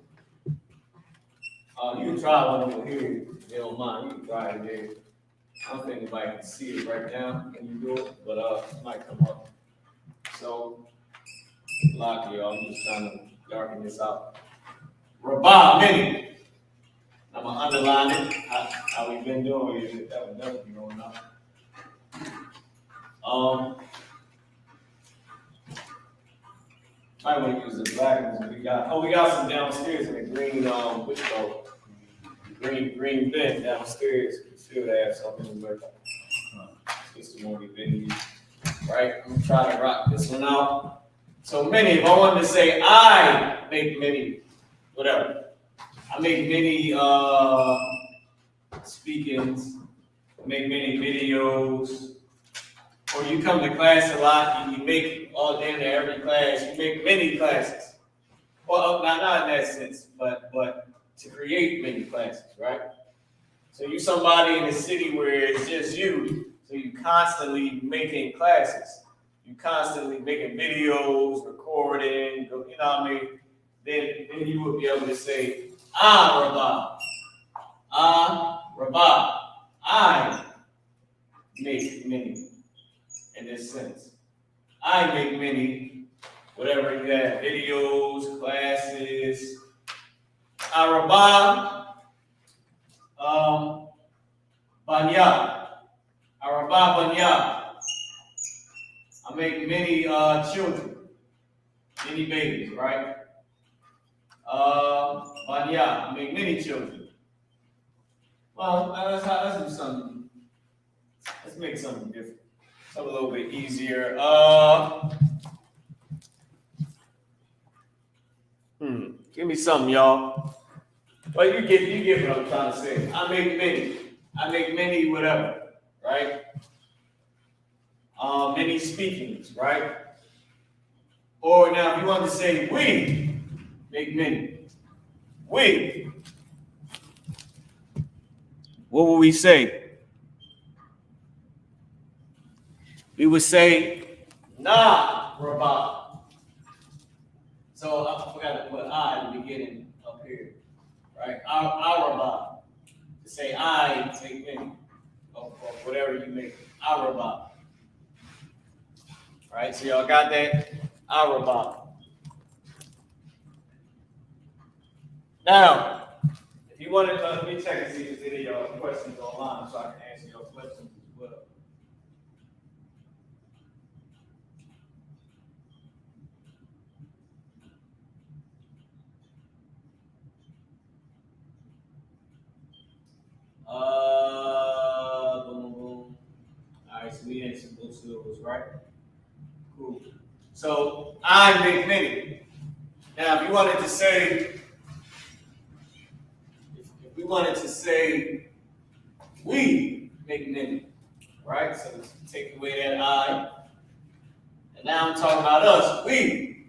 You can try one over here. If you don't mind, you can try it there. I don't think anybody can see it right now. Can you do it? But it might come up. So, block y'all. I'm just trying to darken this out. Rabah, many. I'm gonna underline it. How we've been doing it. That was definitely going up. I want to use the black ones. We got some downstairs in the green, what's called green bin downstairs. We still have something with this is one we've been using. Right? I'm gonna try to rock this one out. So many, if I wanted to say I make many, whatever. I I make many speakings, I make many videos, or you come to class a lot and you make all damn near every class, you make many classes. Well, not in that sense, but to create many classes, right? So you somebody in a city where it's just you, so you constantly making classes. You constantly making videos, recording, you know what I mean? Then you would be able to say, Rabah. Rabah. I make many in this sense. I make many, whatever you have, videos, classes. Rabah. Banya. Arabah Banya. I make many children, many babies, right? Banya. I make many children. Well, let's do something. Let's make something different. Something a little bit easier. Give me something, y'all. Well, you get what I'm trying to say. I make many whatever, right? Many speakings, right? Or now if you want to say we make many. We. What will we say? We would say nah, Rabah. So I forgot to put I in the beginning up here. Right? Our Rabah. To say I make many. Or whatever you make. Our Rabah. Right? So y'all got that? Our Rabah. Now, if you want to, let me check and see if there's any questions online so I can answer your questions as well. Boom, boom. All right, so we answered most of those, right? Cool. So I make many. Now, if you wanted to say, if we wanted to say we make many, right? So take away that I. And now I'm talking about us, we.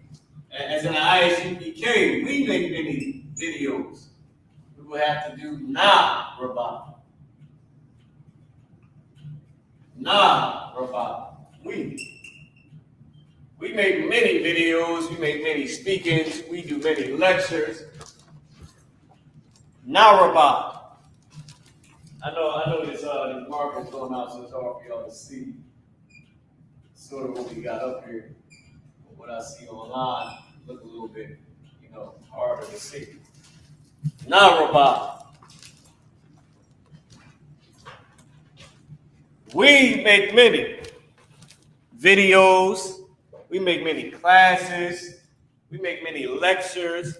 As in the Isupk, we make many videos. We will have to do nah, Rabah. Nah, Rabah. We make many videos, we make many speakings, we do many lectures. Nah, Rabah. I know this marker's going out, so it's hard for y'all to see sort of what we got up here. But what I see online look a little bit, harder to see. Nah, Rabah. We make many videos, we make many classes, we make many lectures,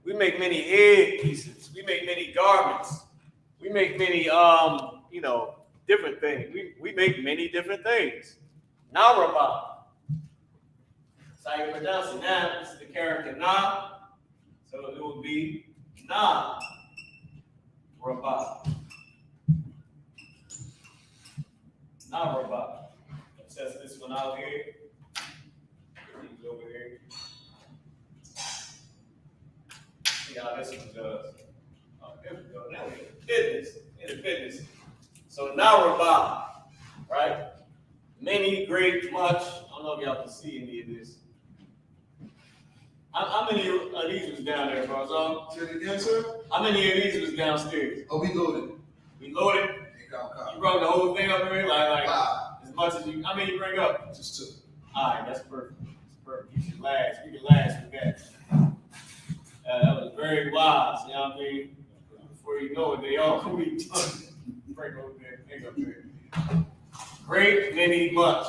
we make many headpieces, we make many garments, we make many different things. We make many different things. Now Rabah. That's how you pronounce it. Now, this is the character Na. So it would be Na Rabah. Na Rabah. Let's test this one out here. These over here. See how this one does. Oh, there we go. Now we're in fitness. So now Rabah, right? Many, great, much. I don't know if y'all can see any of this. How many of these was down there, bro? Say it again, sir? How many of these was downstairs? Oh, we loaded. We loaded? You brought the whole thing up here? Like as much as you, how many you bring up? Just two. All right, that's perfect. That's perfect. You should last. We can last with that. That was very wise, you know what I mean? Before you know it, they all can be done. Break over there, thing up there. Great, many, much.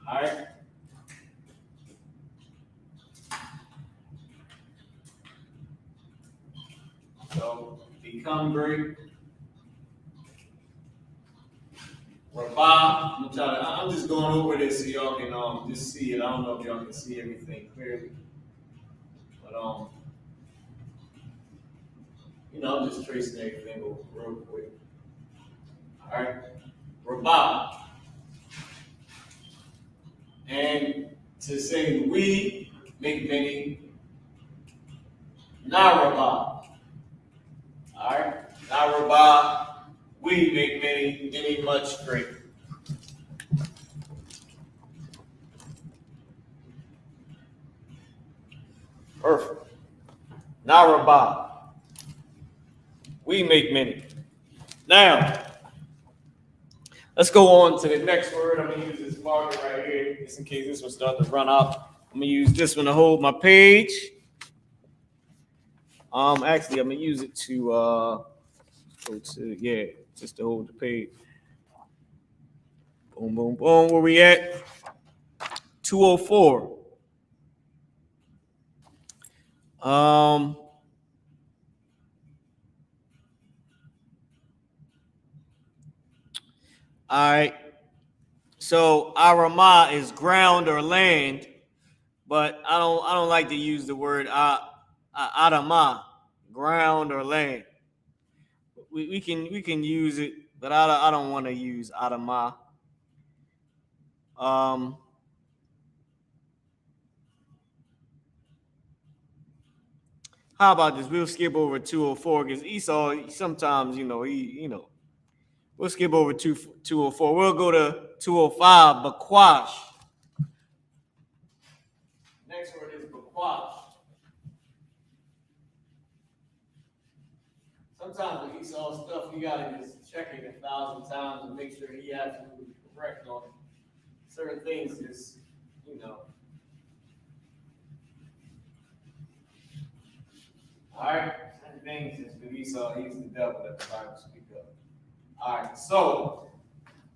All right? So, become great. Rabah. I'm just going over this so y'all can just see it. I don't know if y'all can see everything clearly. But I'm just tracing everything over real quick. All right, Rabah. And to say we make many, Narabah. All right, Narabah, we make many much great. Perfect. Narabah, we make many. Now, let's go on to the next word. I'm gonna use this marker right here, just in case this one starts to run out. I'm gonna use this one to hold my page. Actually, I'm gonna use it to go to just to hold the page. Boom, boom, boom. Where we at? 204. All right. So Arama is ground or land, but I don't like to use the word Adama, ground or land. We can use it, but I don't want to use Adama. How about this? We'll skip over 204 because Esau sometimes, we'll skip over 204. We'll go to 205, Bakwash. Next word is Bakwash. Sometimes with Esau stuff, you gotta just check it 1,000 times and make sure he absolutely correct on certain things. Just all right, certain things is with Esau. He's the devil that the Bible speaks of. All right, so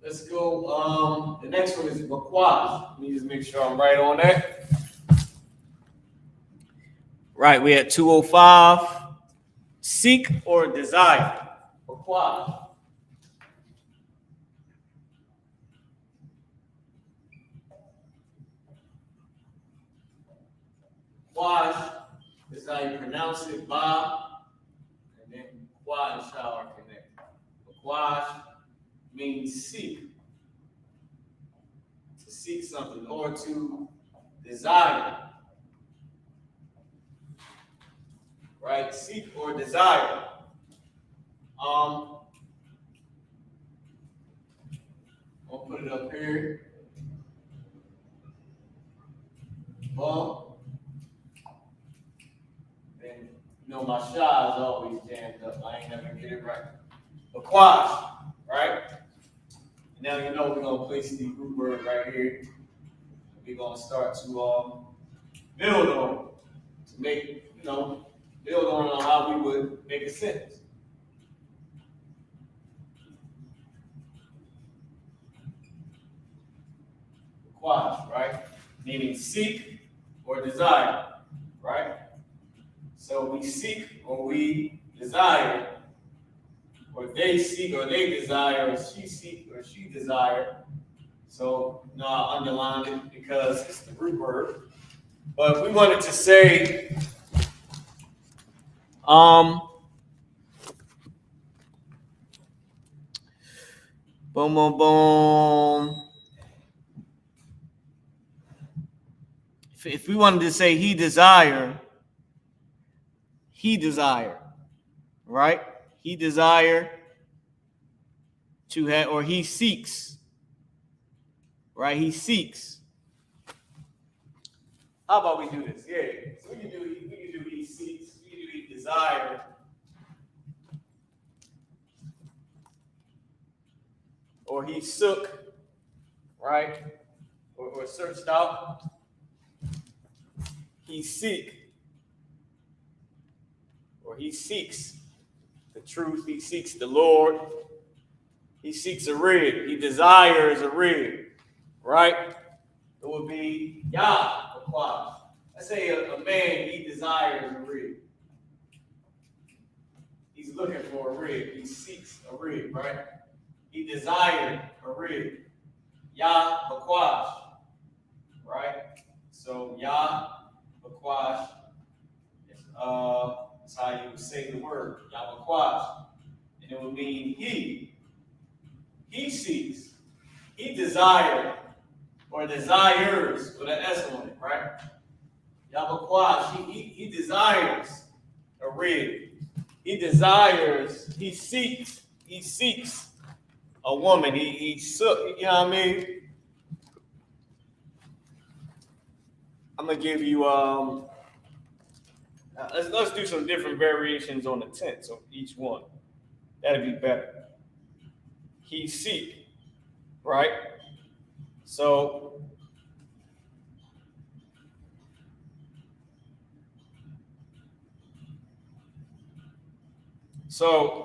let's go. The next one is Bakwash. Let me just make sure I'm right on that. Right, we at 205. Seek or desire. Bakwash. Bakwash is how you pronounce it, Ba, and then Kwa and Sha are connected. Bakwash means seek. To seek something or to desire. Right? Seek or desire. I'll put it up here. Well, then my Sha is always jammed up. I ain't never get it right. Bakwash, right? Now we're gonna place the root word right here. We're gonna start to build on it, to make build on how we would make a sentence. Bakwash, right? Meaning seek or desire, right? So we seek or we desire, or they seek or they desire, or she seek or she desire. So I underlined it because it's the root word. But we wanted to say, boom, boom, boom. If we wanted to say he desire, right? He desire to have, or he seeks, right? He seeks. How about we do this? Yeah. So we can do he seeks, we can do he desire. Or he Isupk, right? Or searched out. He seek. Or he seeks the truth. He seeks the Lord. He seeks a rig. He desires a rig, right? It would be Yah. I say a man, he desires a rig. He's looking for a rig. He seeks a rig, right? He desired a rig. Yah Bakwash, right? So Yah Bakwash That's how you would say the word, Yabakwash. And it would mean he. He seeks. He desired or desires with an S on it, right? Yabakwash, he desires a rig. He desires, he seeks a woman. He you know what I mean? I'm gonna give you let's do some different variations on the tense of each one. That'd be better. He seek, right? So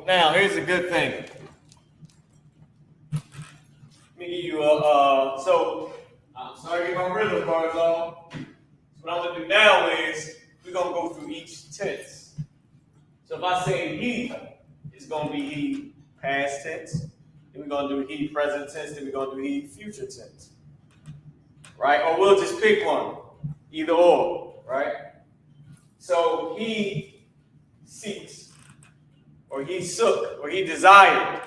now here's a good thing. Let me give you so I'm sorry to get my rhythm cards on. So what I'm gonna do now is we're gonna go through each tense. So if I say he, it's gonna be he past tense. Then we're gonna do he present tense. Then we're gonna do he future tense. Right? Or we'll just pick one, either or. Right? So he seeks, or he sook, or he desired.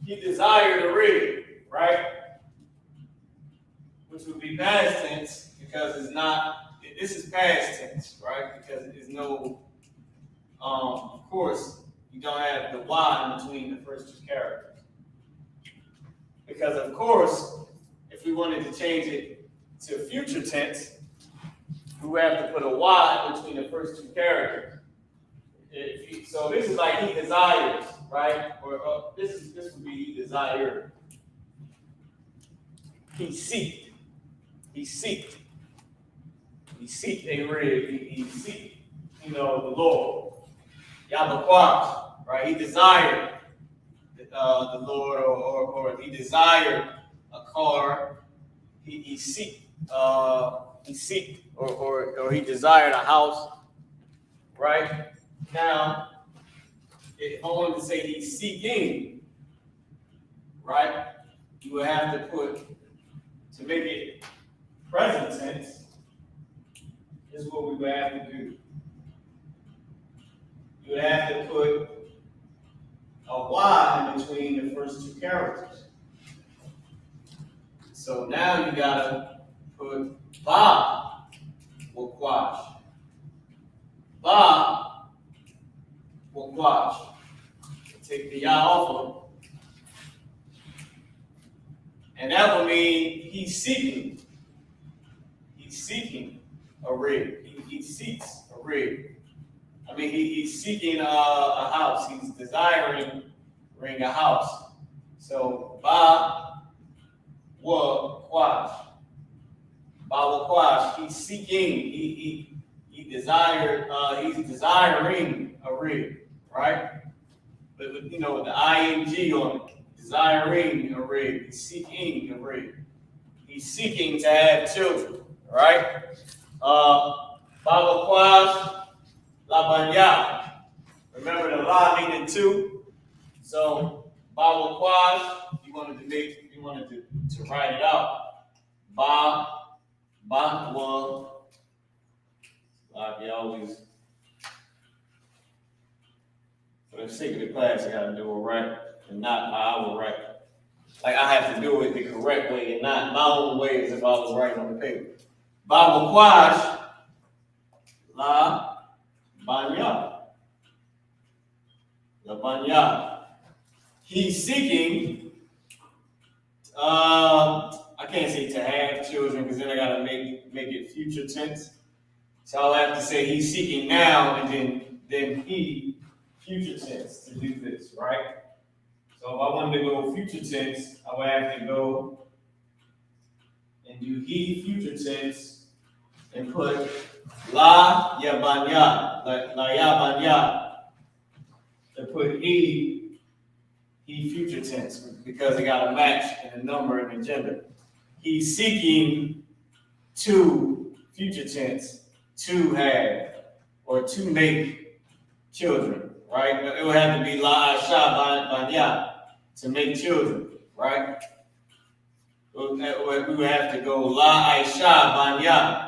He desired a rig, right? Which would be past tense because it's not. This is past tense, right? Because there's no. Of course, you don't have the Y in between the first two characters. Because of course, if we wanted to change it to future tense, we would have to put a Y between the first two characters. So this is like he desires, right? Or this would be he desired. He seeked. He seeked. He seeked a rig. He seeked, the Lord. Yabakwash, right? He desired the Lord, or he desired a car. He seeked, or he desired a house, right? Now, if I wanted to say he's seeking, right? You would have to put, to make it present tense, this is what we would have to do. You would have to put a Y in between the first two characters. So now you gotta put Ba Wakwash. Ba Wakwash. Take the Ya off of him. And that would mean he's seeking. He's seeking a rig. He seeks a rig. I mean, he's seeking a house. He's desiring a house. So, Ba Wakwash. Ba Wakwash. He's seeking. He desired. He's desiring a rig, right? But with the ing on it. Desiring a rig. He's seeking a rig. He's seeking to have children, right? Ba Wakwash. Labanya. Remember the la meaning two. So Ba Wakwash, you wanted to write it out. Ba wa. Like you always, for the sake of the class, I gotta do it right and not how I would write. Like I have to do it the correct way and not my own way as if I was writing on the paper. Ba Wakwash. La Banya. La Banya. He's seeking, I can't say to have children because then I gotta make it future tense. So I'll have to say he's seeking now and then he future tense to do this, right? So if I wanted to go future tense, I would have to go and do he future tense and put La Yabanya, La Yabanya, to put he future tense because it got a match in the number and the gender. He's seeking to future tense to have or to make children, right? It would have to be La Asha Banya to make children, right? We would have to go La Aisha Banya.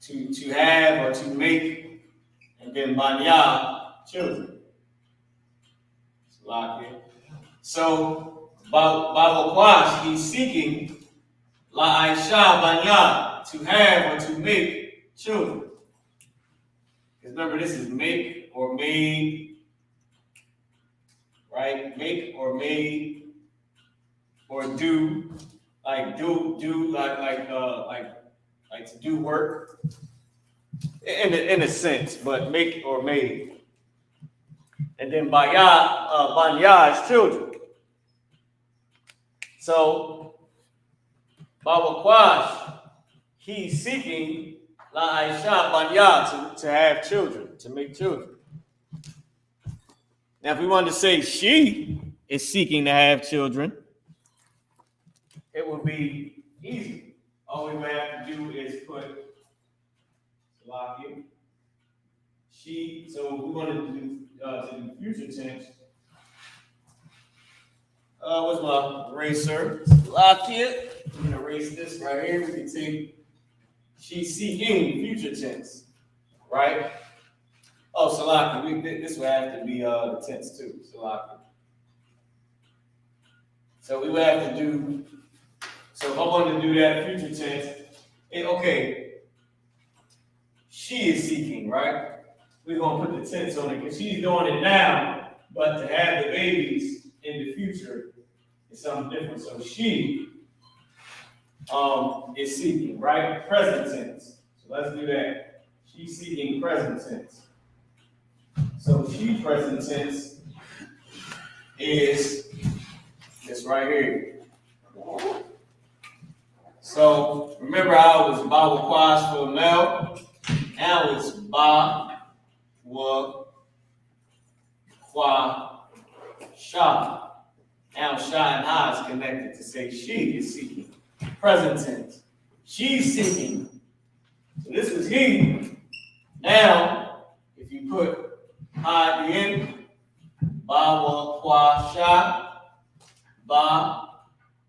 To have or to make and then Banya, children. So Bawakwash, he's seeking La Aisha Banya, to have or to make children. Because remember, this is make or made, right? Make or made, or do, like like to do work, in a sense, but make or made. And then Banya is children. So Bawakwash, he's seeking La Aisha Banya to have children, to make children. Now, if we wanted to say she is seeking to have children, it would be easy. All we would have to do is put she. So we wanted to do future tense. What's my eraser? Lakia. I'm gonna erase this right here. We can take she's seeking future tense, right? Oh, Salaki. This would have to be the tense too. Salaki. So we would have to do. So if I wanted to do that future tense, okay. She is seeking, right? We're gonna put the tense on it because she's doing it now, but to have the babies in the future is something different. So she is seeking, right? Present tense. So let's do that. She's seeking present tense. So she present tense is this right here. So remember how it was Bawakwash for male? Now it's Ba, Wa, Kwa, Sha. Now Sha and Ha is connected to say she is seeking. Present tense. She's seeking. So this was he. Now, if you put Ha at the end, Ba, Wa, Kwa, Sha, Ba,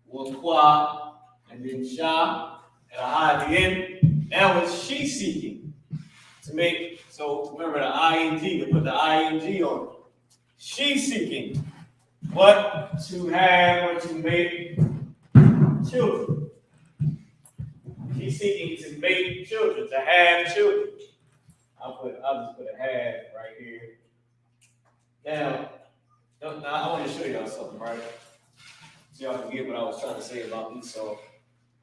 Wa, Kwa, and then Sha, and a Ha at the end. Now it's she seeking. To make, so remember the ing, to put the ing on it. She's seeking what? To have or to make children. She's seeking to make children, to have children. I'll just put a have right here. Now I want to show y'all something, right? So y'all can get what I was trying to say about Esau.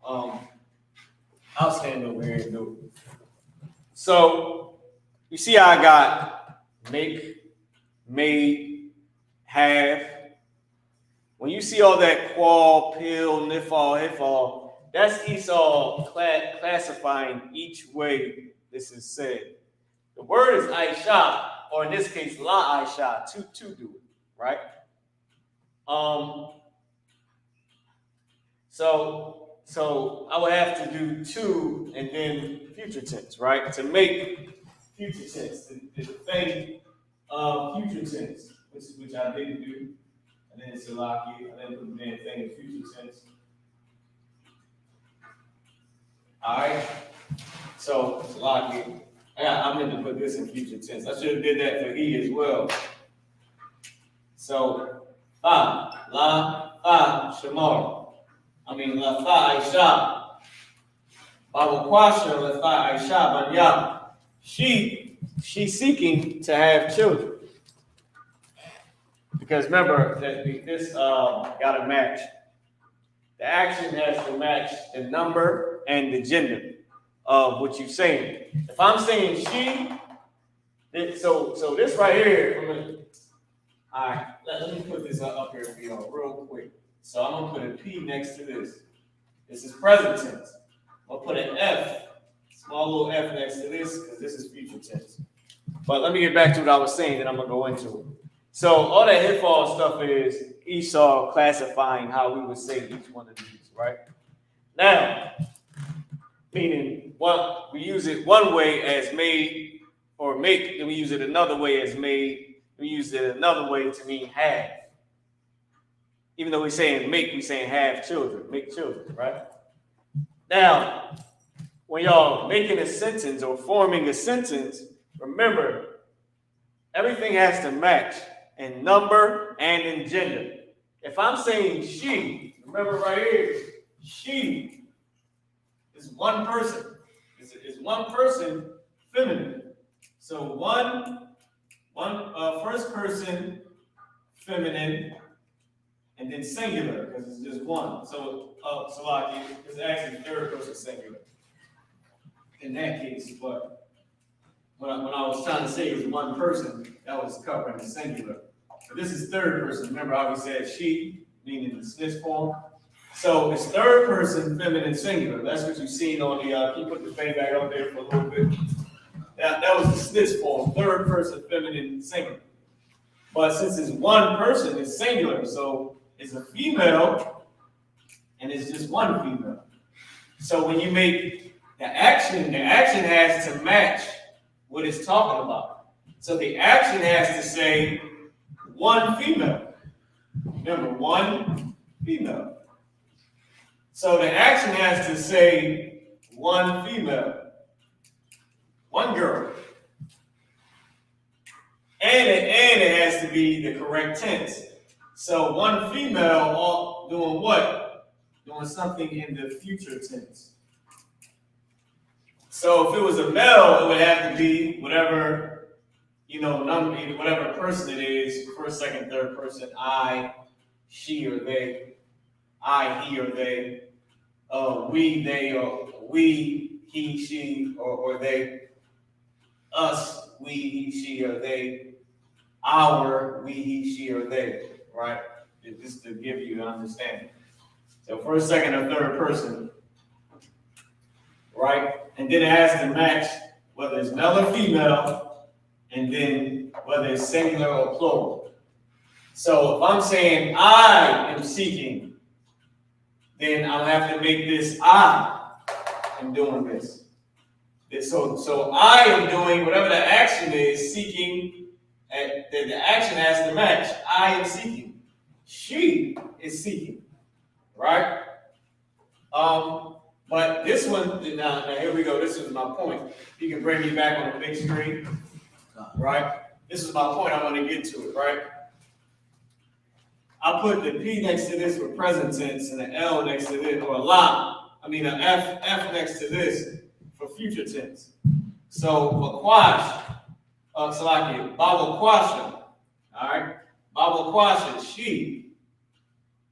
I'll stand over here and do it. So, you see how I got make, made, have. When you see all that qual, pill, nifal, hifal, that's Esau classifying each way this is said. The word is Aisha, or in this case, La Aisha, to do it, right? So I would have to do to and then future tense, right? To make future tense, the thing of future tense, which I didn't do, and then Salaki, and then put the damn thing in future tense. All right. So Salaki, I meant to put this in future tense. I should have did that for he as well. So la shamar. La fa Aisha. Bawakwasha la fa Aisha Banya. She's seeking to have children. Because remember that this gotta match. The action has to match the number and the gender of what you're saying. If I'm saying she, so this right here, all right, let me put this up here for y'all real quick. So I'm gonna put a P next to this. This is present tense. I'll put an F, small little F next to this, because this is future tense. But let me get back to what I was saying, then I'm gonna go into it. So all that hitfall stuff is Esau classifying how we would say each one of these, right? Now, meaning what we use it one way as made or make, then we use it another way as made, we use it another way to mean have. Even though we're saying make, we're saying have children, make children, right? Now, when y'all making a sentence or forming a sentence, remember everything has to match in number and in gender. If I'm saying she, remember right here, she is one person. It's one person, feminine. So one first person, feminine, and then singular, because it's just one. So, Salaki is actually third person singular in that case, but when I was trying to say it's one person, that was covering the singular. But this is third person. Remember how we said she, meaning the Smith form? So it's third person, feminine, singular. That's what you've seen on the, can you put the thing back up there for a little bit? That was the Smith form, third person, feminine, singular. But since it's one person, it's singular. So it's a female, and it's just one female. So when you make the action has to match what it's talking about. So the action has to say one female. Remember, one female. So the action has to say one female, one girl. And it has to be the correct tense. So one female doing what? Doing something in the future tense. So if it was a male, it would have to be whatever, number, whatever person it is, first, second, third person, I, she, or they, I, he, or they, we, they, or we, he, she, or they, us, we, he, she, or they, our, we, he, she, or they, right? Just to give you an understanding. So first, second, or third person, right? And then it has to match whether it's male or female, and then whether it's singular or plural. So if I'm saying I am seeking, then I'll have to make this I am doing this. So I am doing whatever the action is, seeking, and the action has to match. I am seeking. She is seeking, right? But this one, now here we go. This is my point. You can bring me back on the big screen, right? This is my point. I want to get to it, right? I put the P next to this for present tense and an L next to this, or an F next to this for future tense. So Bakwash, Salaki, Babakwasha, all right? Babakwasha,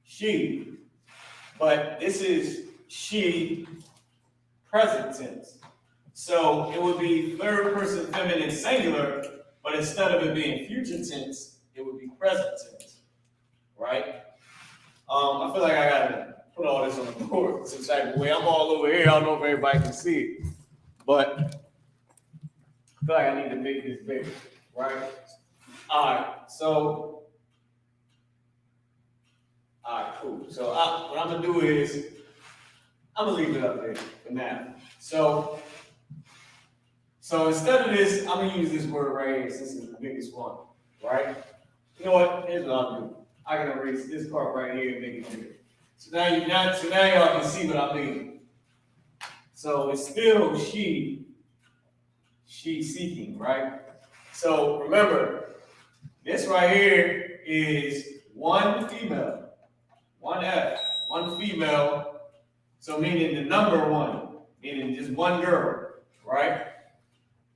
she. But this is she, present tense. So it would be third person feminine singular, but instead of it being future tense, it would be present tense, right? I feel like I gotta put all this on the board some type of way. I'm all over here. I don't know if everybody can see it, but I feel like I need to make this bigger, right? All right, cool. So what I'm gonna do is I'm gonna leave it up there for now. So instead of this, I'm gonna use this word right here since it's the biggest one, right? You know what? Here's what I'll do. I can erase this part right here and make it bigger. So now y'all can see what I mean. So it's still she seeking, right? So remember, this right here is one female, one F, one female. So meaning the number one, meaning just one girl, right?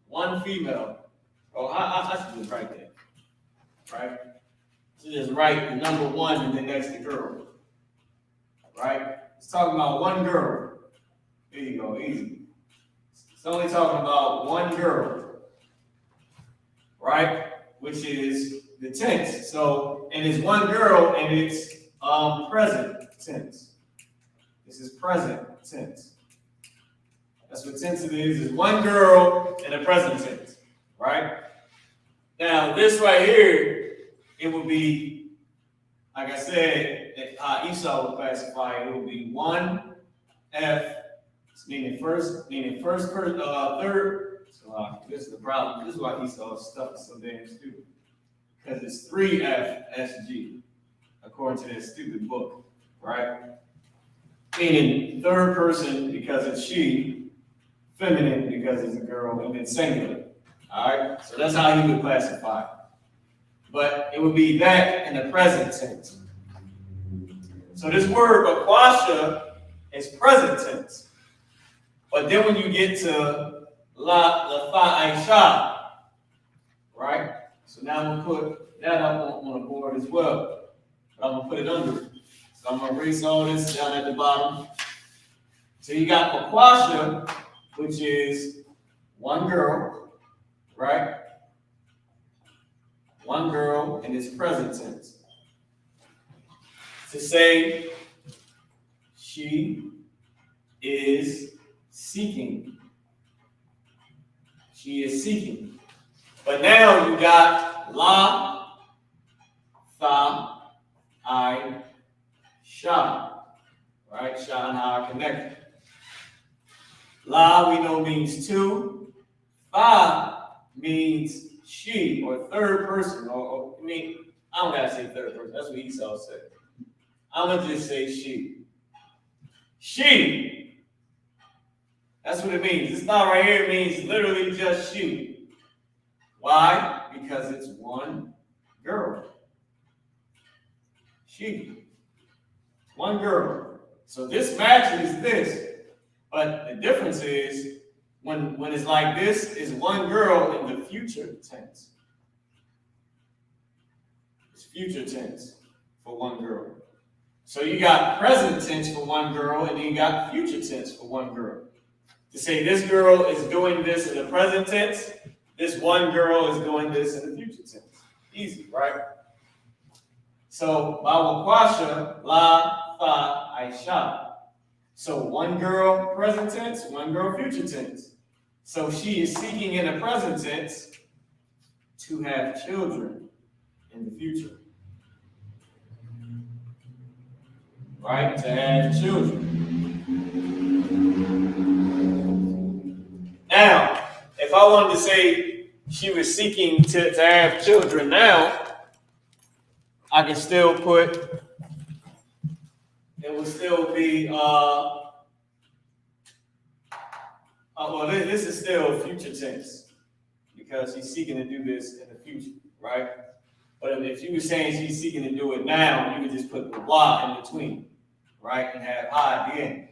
One female. Oh, I should just write that, right? So just write the number one and then that's the girl, right? It's talking about one girl. There you go, easy. It's only talking about one girl, right? Which is the tense. So, and it's one girl and it's present tense. This is present tense. That's what tense it is one girl and a present tense, right? Now, this right here, it would be, like I said, Esau would classify it, it would be one F, meaning first person, third. So this is the problem. This is why Esau's stuff is so damn stupid. Because it's 3FSG, according to this stupid book, right? Meaning third person because it's she, feminine because it's a girl, and then singular. All right, so that's how he would classify it. But it would be that in the present tense. So this word Bakwasha is present tense. But then when you get to La Fa Aisha, right? So now we'll put that up on the board as well. But I'm gonna put it under it. So I'm gonna erase all this down at the bottom. So you got Bakwasha, which is one girl, right? One girl in its present tense. To say she is seeking. She is seeking. But now you got La, Fa, I, Sha. Right? Sha and Ha are connected. La we know means two. Fa means she or third person. Or I mean, I don't gotta say third person. That's what Esau said. I'm gonna just say she. She. That's what it means. This not right here means literally just she. Why? Because it's one girl. She. One girl. So this matches this. But the difference is when it's like this is one girl in the future tense. It's future tense for one girl. So you got present tense for one girl and then you got future tense for one girl. To say this girl is doing this in the present tense, this one girl is doing this in the future tense. Easy, right? So Bawakwasha, La, Fa, Aisha. So one girl present tense, one girl future tense. So she is seeking in the present tense to have children in the future. Right? To have children. Now, if I wanted to say she was seeking to have children now, I can still put, it would still be, well, this is still future tense because she's seeking to do this in the future, right? But if you were saying she's seeking to do it now, you could just put the blah in between, right? And have ha at the end.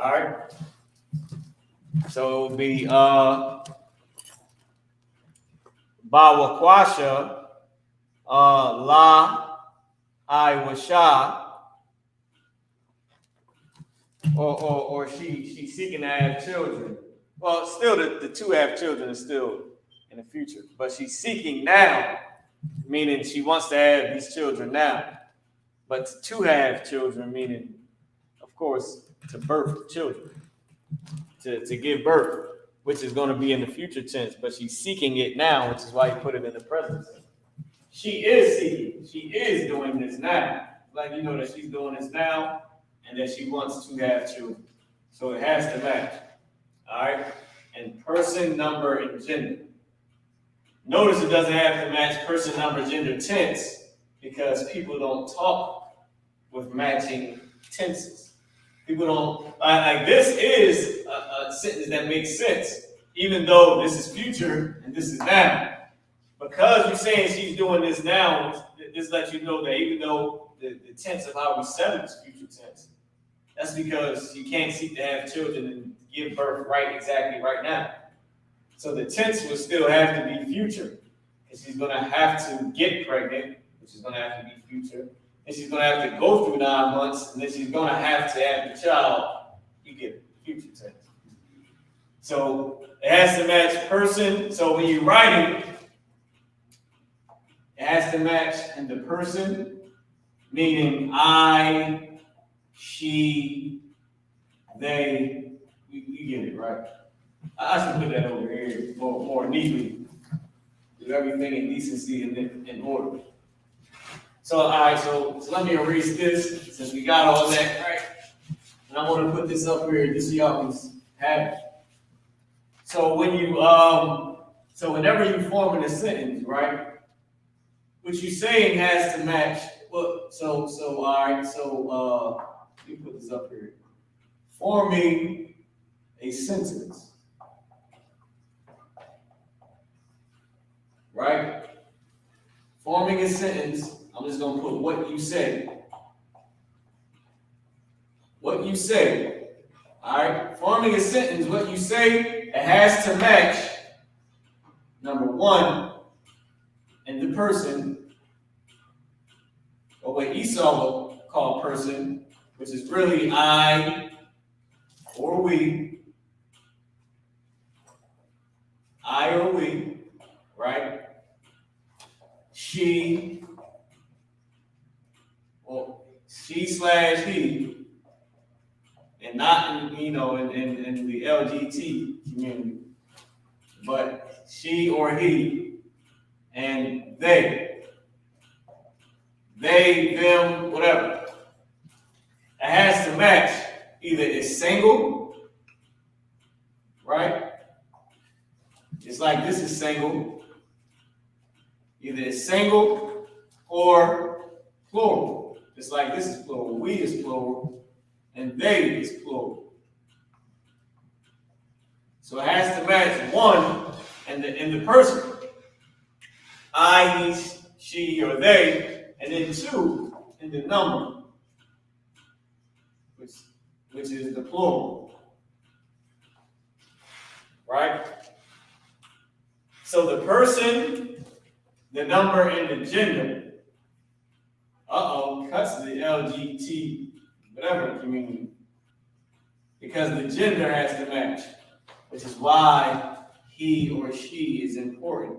All right? So it would be Bawakwasha, La, Iwasha, or she's seeking to have children. Well, still the two have children is still in the future, but she's seeking now, meaning she wants to have these children now. But to have children, meaning, of course, to birth children, to give birth, which is going to be in the future tense, but she's seeking it now, which is why you put it in the present tense. She is seeking. She is doing this now. Like you know that she's doing this now, and that she wants to have children. So it has to match. All right? And person, number, and gender. Notice it doesn't have to match person, number, gender, tense, because people don't talk with matching tenses. People don't, like this is a sentence that makes sense, even though this is future and this is now. Because you're saying she's doing this now, this lets you know that even though the tense of how we said it is future tense, that's because you can't seek to have children and give birth exactly right now. So the tense will still have to be future, because she's going to have to get pregnant, which is going to have to be future. And she's going to have to go through 9 months, and then she's going to have the child. You get future tense. So it has to match person. So when you're writing, it has to match in the person, meaning I, she, they. You get it, right? I should put that over here more neatly. Do everything in decency and in order. So, all right, so let me erase this since we got all that, right? And I want to put this up here just so y'all can have it. So when you, so whenever you form in a sentence, right, what you're saying has to match. Well, so all right, so let me put this up here. Forming a sentence. right? Forming a sentence, I'm just gonna put what you say. What you say. All right? Forming a sentence, what you say, it has to match, number one, and the person, or what Esau would call person, which is really I or we. I or we, right? She, or she/he, and not in the LGBT community, but she or he, and they, them, whatever. It has to match. Either it's single, right? It's like this is single. Either it's single or plural. Just like this is plural. We is plural. And they is plural. So it has to match one and the person. I, he, she, or they, and then two in the number, which is the plural. Right? So the person, the number, and the gender, cuts the LGBT, whatever community, because the gender has to match, which is why he or she is important.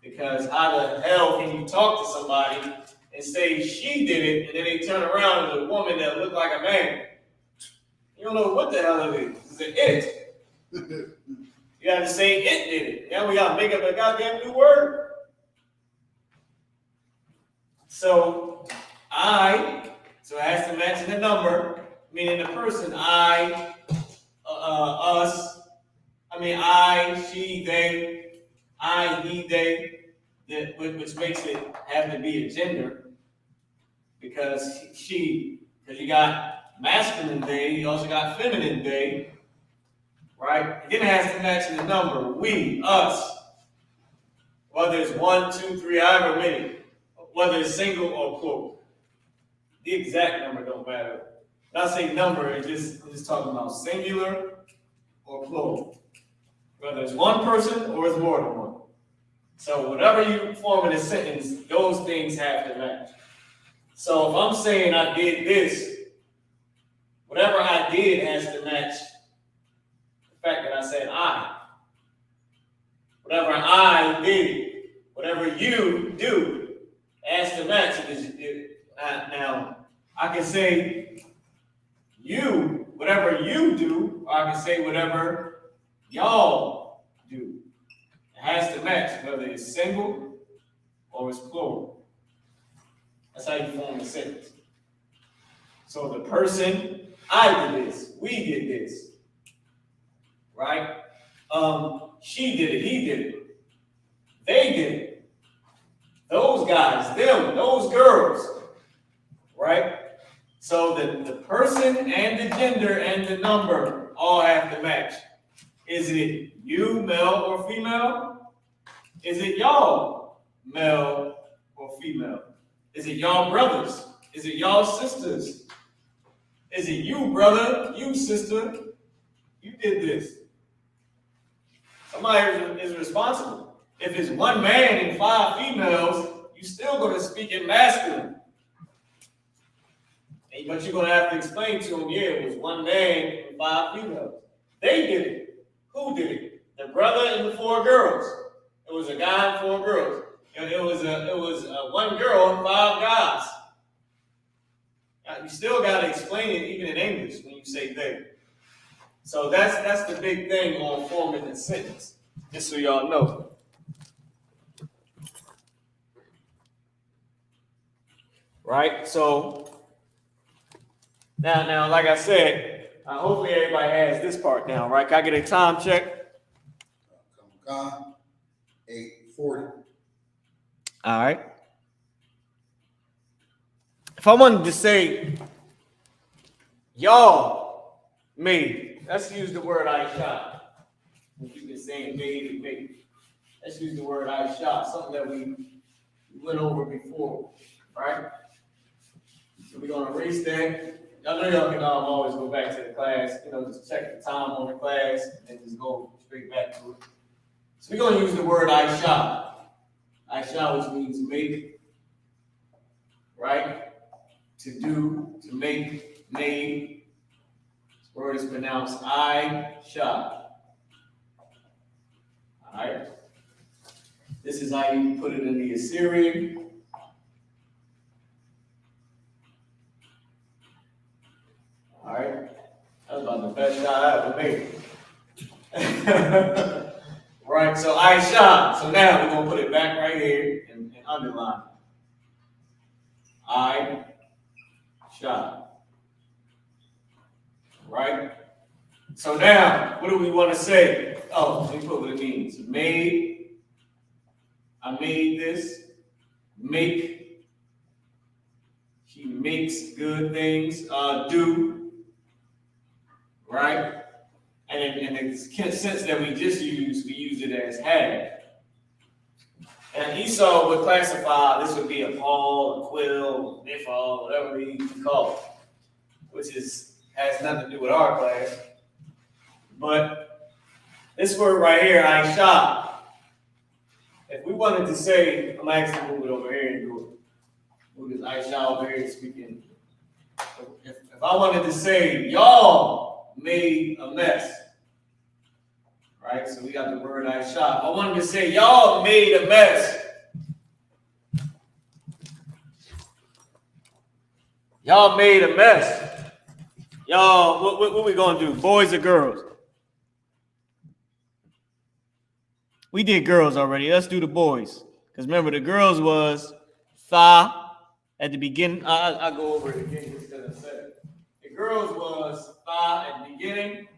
Because how the hell can you talk to somebody and say she did it, and then they turn around and a woman that looked like a man? You don't know what the hell it is. It's an it. You have to say it did it. Now we gotta make up a goddamn new word. So it has to match the number, meaning the person, I, us, I, she, they, I, he, they, which makes it have to be a gender, because because you got masculine they, you also got feminine they, right? Then it has to match the number, we, us, whether it's 1, 2, 3, however many, whether it's single or plural. The exact number don't matter. When I say number, it's just talking about singular or plural. Whether it's one person or it's more than one. So whatever you form in a sentence, those things have to match. So if I'm saying I did this, whatever I did has to match the fact that I said I. Whatever I did, whatever you do, has to match. Now, I can say you, whatever you do, or I can say whatever y'all do. It has to match, whether it's single or it's plural. That's how you form a sentence. So the person, I did this, we did this, right? She did it, he did it, they did it, those guys, them, those girls, right? So the person and the gender and the number all have to match. Is it you, male or female? Is it y'all, male or female? Is it y'all brothers? Is it y'all sisters? Is it you, brother, you, sister? You did this. Somebody is responsible. If it's one man and 5 females, you still going to speak in masculine. But you're going to have to explain to them, yeah, it was one man and 5 females. They did it. Who did it? The brother and the 4 girls. It was a guy and 4 girls. And it was one girl and 5 guys. Now, you still got to explain it even in English when you say they. So that's the big thing on forming a sentence, just so y'all know. Right? So now, like I said, hopefully everybody has this part down, right? Can I get a time check? 8:40. All right. If I wanted to say, y'all made, let's use the word I shot. You've been saying made and made. let's use the word I shot, something that we went over before, right? So we're gonna erase that. Y'all know y'all can always go back to the class, just check the time on the class and just go straight back to it. So we're gonna use the word I shot. I shot, which means make, right? To do, to make, made. This word is pronounced I shot. All right. This is how you put it in the Assyrian. All right. That was about the best shot I ever made. Right. So I shot. So now we're gonna put it back right here and underline. I shot. Right? So now, what do we want to say? Oh, let me put what it means. Made. I made this. Make. She makes good things. Do. Right? And in the sense that we just used, we used it as have. And Esau would classify, this would be a Paul, a Quill, Nifal, whatever we call it, which has nothing to do with our class. But this word right here, I shot. If we wanted to say, I'm actually move it over here and do it. Move this I shot over here speaking. If I wanted to say, y'all made a mess. Right? So we got the word I shot. I wanted to say, y'all made a mess. Y'all made a mess. Y'all, what we gonna do? Boys or girls? We did girls already. Let's do the boys. Because remember, the girls was tha at the beginning. I'll go over it again instead of say. The girls was tha at the beginning,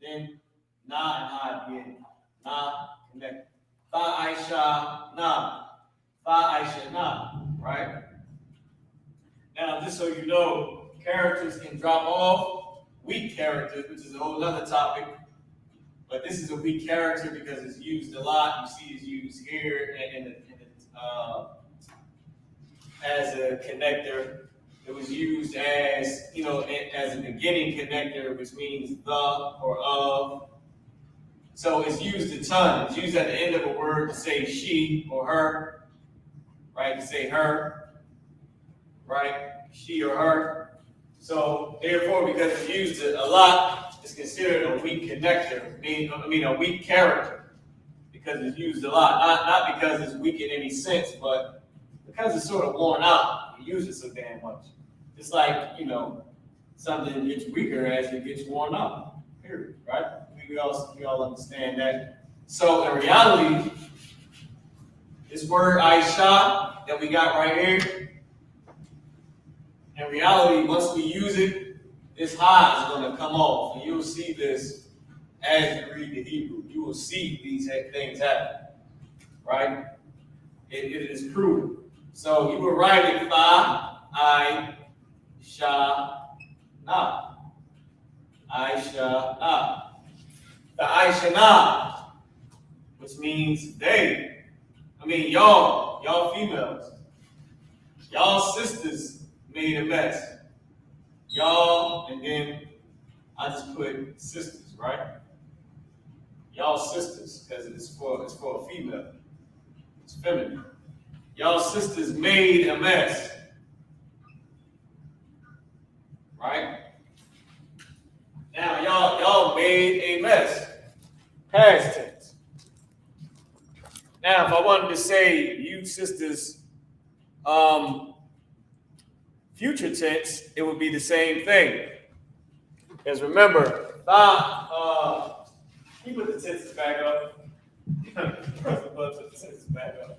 then na and ha at the end. Na connect. Tha Aisha na. Tha Aisha na. Right? Now, just so you know, characters can drop off. Weak characters, which is a whole other topic. But this is a weak character because it's used a lot. You see it's used here as a connector. It was used as, as a beginning connector, which means the or of. So it's used a ton. It's used at the end of a word to say she or her, right? To say her, right? She or her. So therefore, because it's used a lot, it's considered a weak connector. A weak character because it's used a lot. Not because it's weak in any sense, but because it's sort of worn out. You use it so damn much. It's like, something gets weaker as it gets worn out. Period. Right? We all understand that. So in reality, this word Aisha that we got right here, in reality, once we use it, this ha is going to come off. And you'll see this as you read the Hebrew. You will see these things happen. Right? It is proven. So you will write it fa, I, sha, na. I, sha, na. The I, sha, na, which means they. Y'all females. Y'all sisters made a mess. Y'all, and then I just put sisters, right? Y'all sisters, because it's for a female. It's feminine. Y'all sisters made a mess. Right? Now y'all made a mess. Past tense. Now if I wanted to say you sisters future tense, it would be the same thing. Because remember, you put the tenses back up. Put the tenses back up.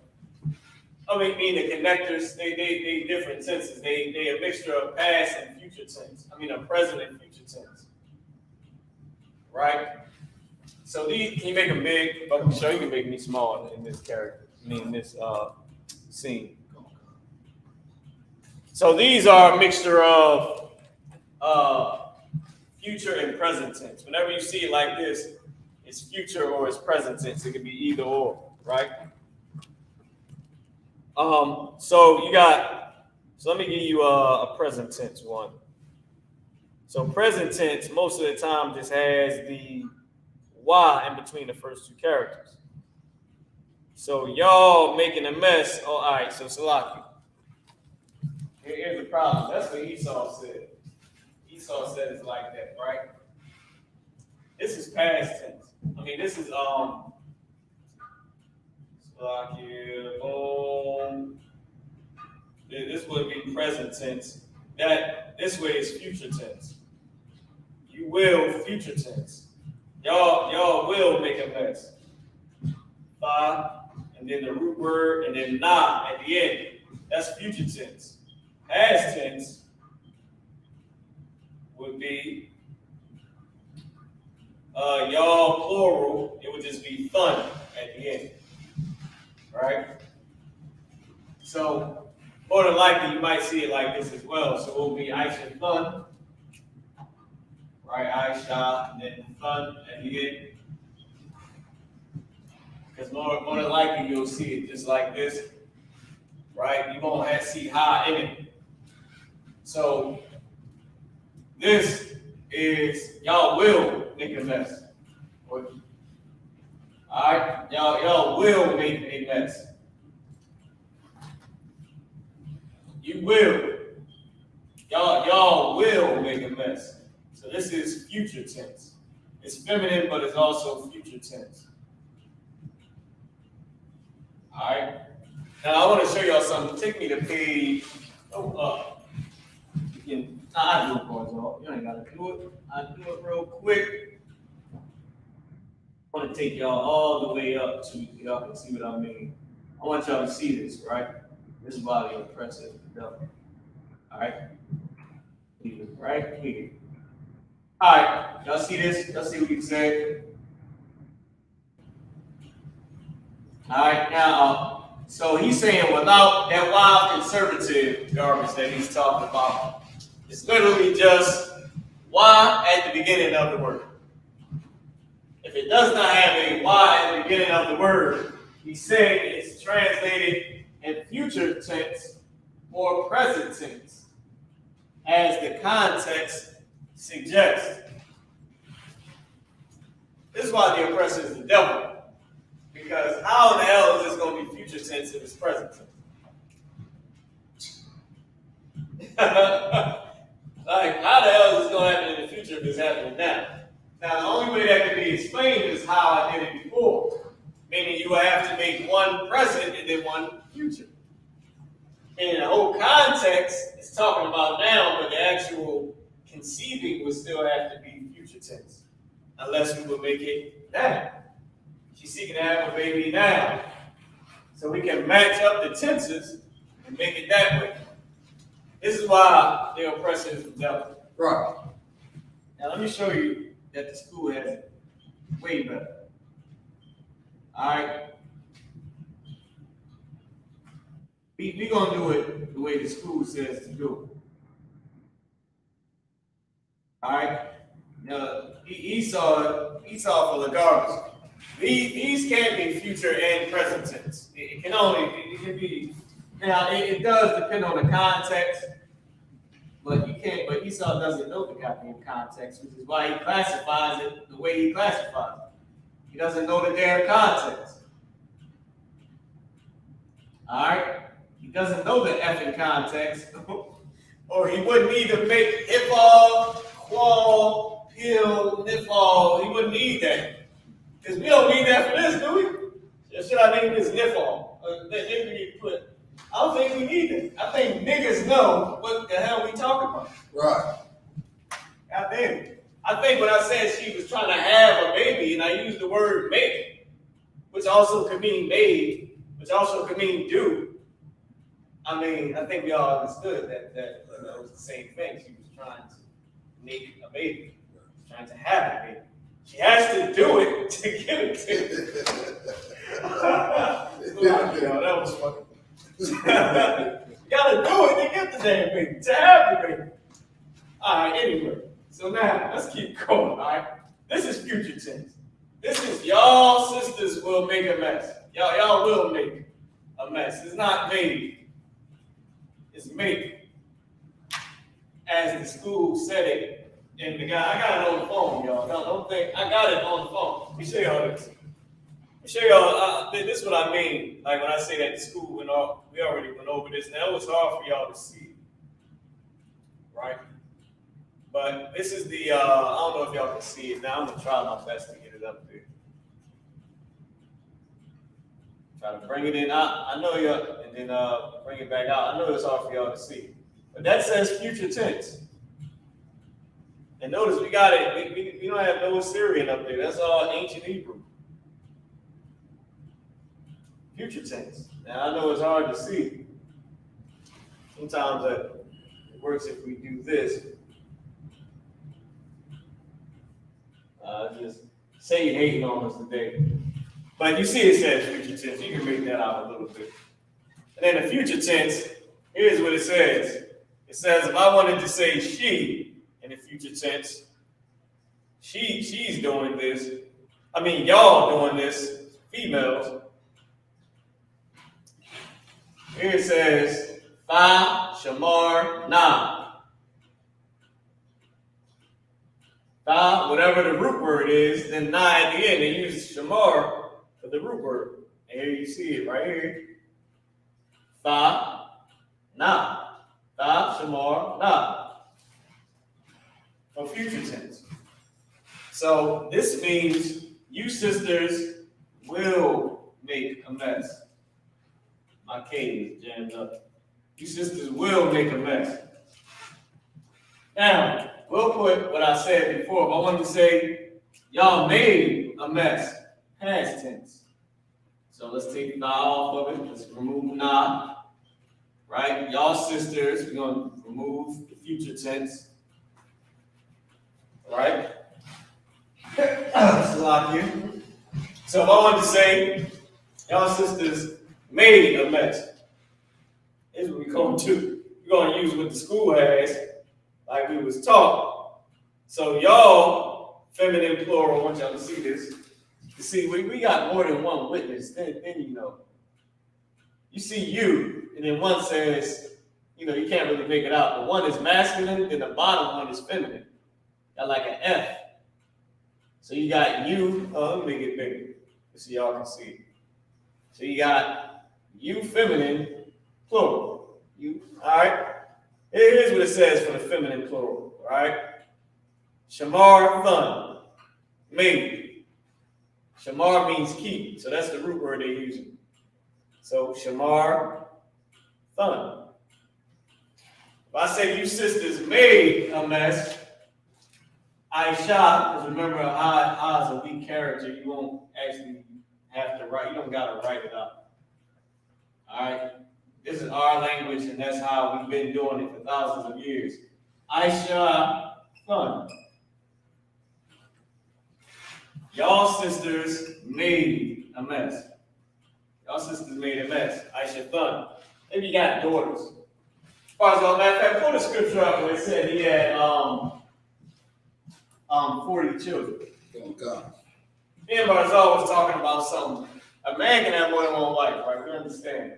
The connectors, they different tenses. They a mixture of past and future tense. A present and future tense. Right? So these, can you make them big? But I'm sure you can make me small in this character. In this scene. So these are a mixture of future and present tense. Whenever you see it like this, it's future or it's present tense. It can be either or. right? So you got, so let me give you a present tense one. So present tense, most of the time, just has the Y in between the first two characters. So y'all making a mess. Oh, all right, so Salaki. Here's the problem. That's what Esau said. Esau said it's like that, right? This is past tense. I mean, this is Salakia, boom. This would be present tense. That this way is future tense. You will future tense. Y'all will make a mess. Fa, and then the root word, and then na at the end. That's future tense. Past tense would be y'all plural. It would just be fun at the end, right? So more than likely, you might see it like this as well. So it will be Aisha fun, right? Aisha, and then fun at the end. Because more than likely, you'll see it just like this, right? You won't have to see ha in it. So this is y'all will make a mess. All right, y'all will make a mess. You will. Y'all will make a mess. So this is future tense. It's feminine, but it's also future tense. All right. Now I want to show y'all something. Take me to page. I do it, boys. You ain't gotta do it. I do it real quick. I want to take y'all all the way up to y'all can see what I mean. I want y'all to see this, right? This is why the oppressive is the devil. All right. Right here. All right. Y'all see this? Y'all see what he said? All right. Now, so he's saying without that wild conservative garbage that he's talking about, it's literally just Y at the beginning of the word. If it does not have a Y at the beginning of the word, he's saying it's translated in future tense or present tense, as the context suggests. This is why the oppressor is the devil. Because how in the hell is this going to be future tense if it's present tense? Like, how the hell is this going to happen in the future if it's happening now? Now, the only way that can be explained is how I did it before. Meaning you would have to make one present and then one future. And the whole context is talking about now, but the actual conceiving would still have to be future tense. Unless we would make it now. She's seeking to have a baby now. So we can match up the tenses and make it that way. This is why the oppressor is the devil. Right. Now let me show you that the school has it way better. All right. We're going to do it the way the school says to do it. All right. Now, Esau full of garbage. These can't be future and present tense. It can be. Now, it does depend on the context, but Esau doesn't know the goddamn context, which is why he classifies it the way he classifies it. He doesn't know the damn context. All right? He doesn't know the effing context, or he wouldn't need to make ifal, qual, pil, nifal. He wouldn't need that. Because we don't need that for this, do we? Or should I name this nifal? I don't think we need it. I think niggas know what the hell we talking about. Right. God damn it. I think when I said she was trying to have a baby, and I used the word make, which also could mean made, which also could mean do. I mean, I think we all understood that was the same thing. She was trying to make a baby. She was trying to have a baby. She has to do it to get it to you. That was fucking. You gotta do it to get the damn baby, to have the baby. All right, anyway. So now, let's keep going, all right? This is future tense. This is y'all sisters will make a mess. Y'all will make a mess. It's not made. It's made. As the school said it, and the guy, I got it on the phone, y'all. Don't think, I got it on the phone. Let me show y'all this. Let me show y'all, this is what I mean. Like when I say that the school went off, we already went over this. Now it was hard for y'all to see, right? But this is the, I don't know if y'all can see it. Now I'm gonna try my best to get it up there. Try to bring it in. I know you, and then bring it back out. I know it's hard for y'all to see. But that says future tense. And notice we got it, we don't have no Assyrian up there. That's all ancient Hebrew. Future tense. Now I know it's hard to see. Sometimes it works if we do this. Just say you're hating on us today. But you see it says future tense. You can make that out a little bit. And then the future tense, here's what it says. It says if I wanted to say she in the future tense, she's doing this. I mean, y'all doing this, females. Here it says, Fa, Shamar, Na. Fa, whatever the root word is, then Na at the end. They use Shamar for the root word. And here you see it right here. Fa, Na. Fa, Shamar, Na. For future tense. So this means you sisters will make a mess. My cane is jammed up. You sisters will make a mess. Now, we'll put what I said before. If I wanted to say, y'all made a mess, past tense. So let's take na off of it. Let's remove na. Right? Y'all sisters, we're going to remove the future tense. Right? Salakia. So if I wanted to say, y'all sisters made a mess. Here's what we're going to do. We're going to use what the school has, like we was taught. So y'all, feminine plural, I want y'all to see this. You see, we got more than one witness, then you know. You see you, and then one says, you know, you can't really make it out. But one is masculine, and the bottom one is feminine. Got like an F. So you got you, let me make it bigger, so y'all can see it. So you got you feminine, plural. You, all right? Here's what it says for the feminine plural, all right? Shamar thun, made. Shamar means keep, so that's the root word they're using. So Shamar thun. If I say you sisters made a mess, Aisha, because remember, I is a weak character, you won't actually have to write, you don't got to write it up. All right? This is our language, and that's how we've been doing it for thousands of years. Aisha, fun. Y'all sisters made a mess. Y'all sisters made a mess. Aisha, fun. Maybe you got daughters. As far as all that, pull the scripture up where it said he had 40 children. Me and Barzal was talking about something. A man can have more than one wife, right? We understand.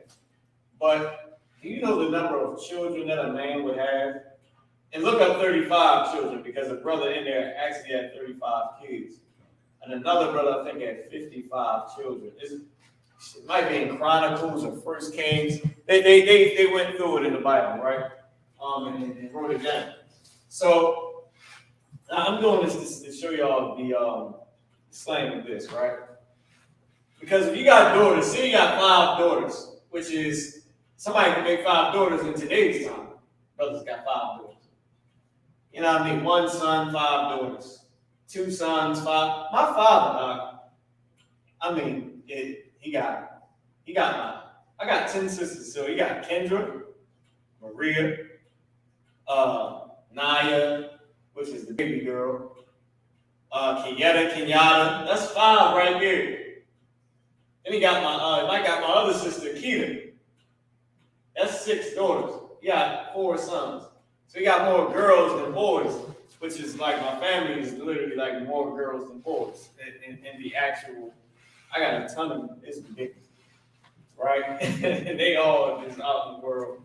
But do you know the number of children that a man would have? And look up 35 children, because a brother in there actually had 35 kids. And another brother, I think, had 55 children. It might be in Chronicles or First Kings. They went through it in the Bible, right? And wrote it down. So I'm doing this to show y'all the slang of this, right? Because if you got daughters, say you got 5 daughters, which is somebody can make 5 daughters in today's time. Brothers got 5 daughters. You know what I mean? 1 son, 5 daughters. 2 sons, 5. My father, I mean, he got I got 10 sisters. So he got Kendra, Maria, Naya, which is the baby girl, Kenyatta. That's 5 right there. Then he got I got my other sister, Keita. That's 6 daughters. He got 4 sons. So he got more girls than boys, which is like my family is literally like more girls than boys. And the actual, I got a ton of them. It's ridiculous. right? And they all just out in the world.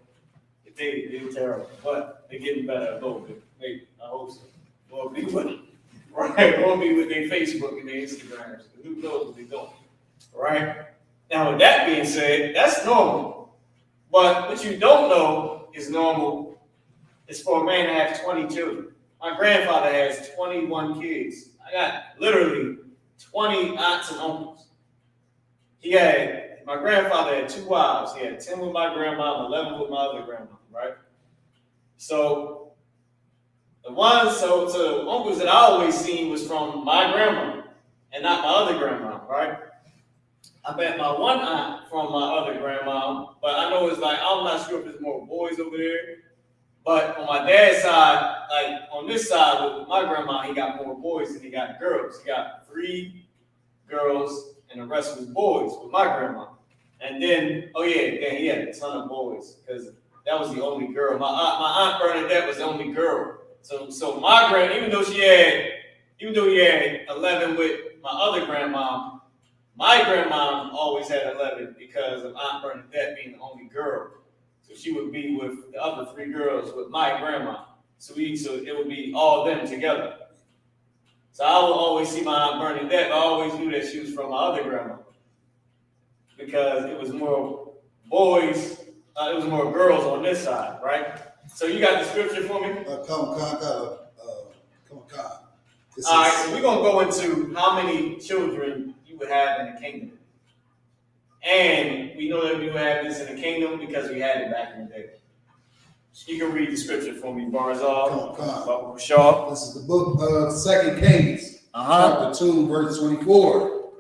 They're terrible, but they're getting better a little bit. Maybe, I hope so. Won't be with them, right? Won't be with their Facebook and their Instagrams. Who knows what they're doing, right? Now, with that being said, that's normal. But what you don't know is normal is for a man to have 20 children. My grandfather has 21 kids. I got literally 20 aunts and uncles. My grandfather had 2 wives. He had 10 with my grandma and 11 with my other grandma, right? So the uncles that I always seen was from my grandma and not my other grandma, right? I met my one aunt from my other grandma, but I know it's like, I'm not sure if there's more boys over there. But on my dad's side, like on this side with my grandma, he got more boys than he got girls. He got 3 girls and the rest was boys with my grandma. And then, he had a ton of boys because that was the only girl. My aunt Bernadette was the only girl. So my grandma, even though he had 11 with my other grandma, my grandma always had 11 because of Aunt Bernadette being the only girl. So she would be with the other 3 girls with my grandma. So it would be all of them together. So I would always see my Aunt Bernadette, but I always knew that she was from my other grandma. Because it was more boys, it was more girls on this side, right? So you got the scripture for me? Come on. All right, so we're going to go into how many children you would have in the kingdom. And we know that we would have this in the kingdom because we had it back in the day. You can read the scripture for me, Barzal. Come on. Shaw. This is the book of 2 Kings, chapter 2, verse 24.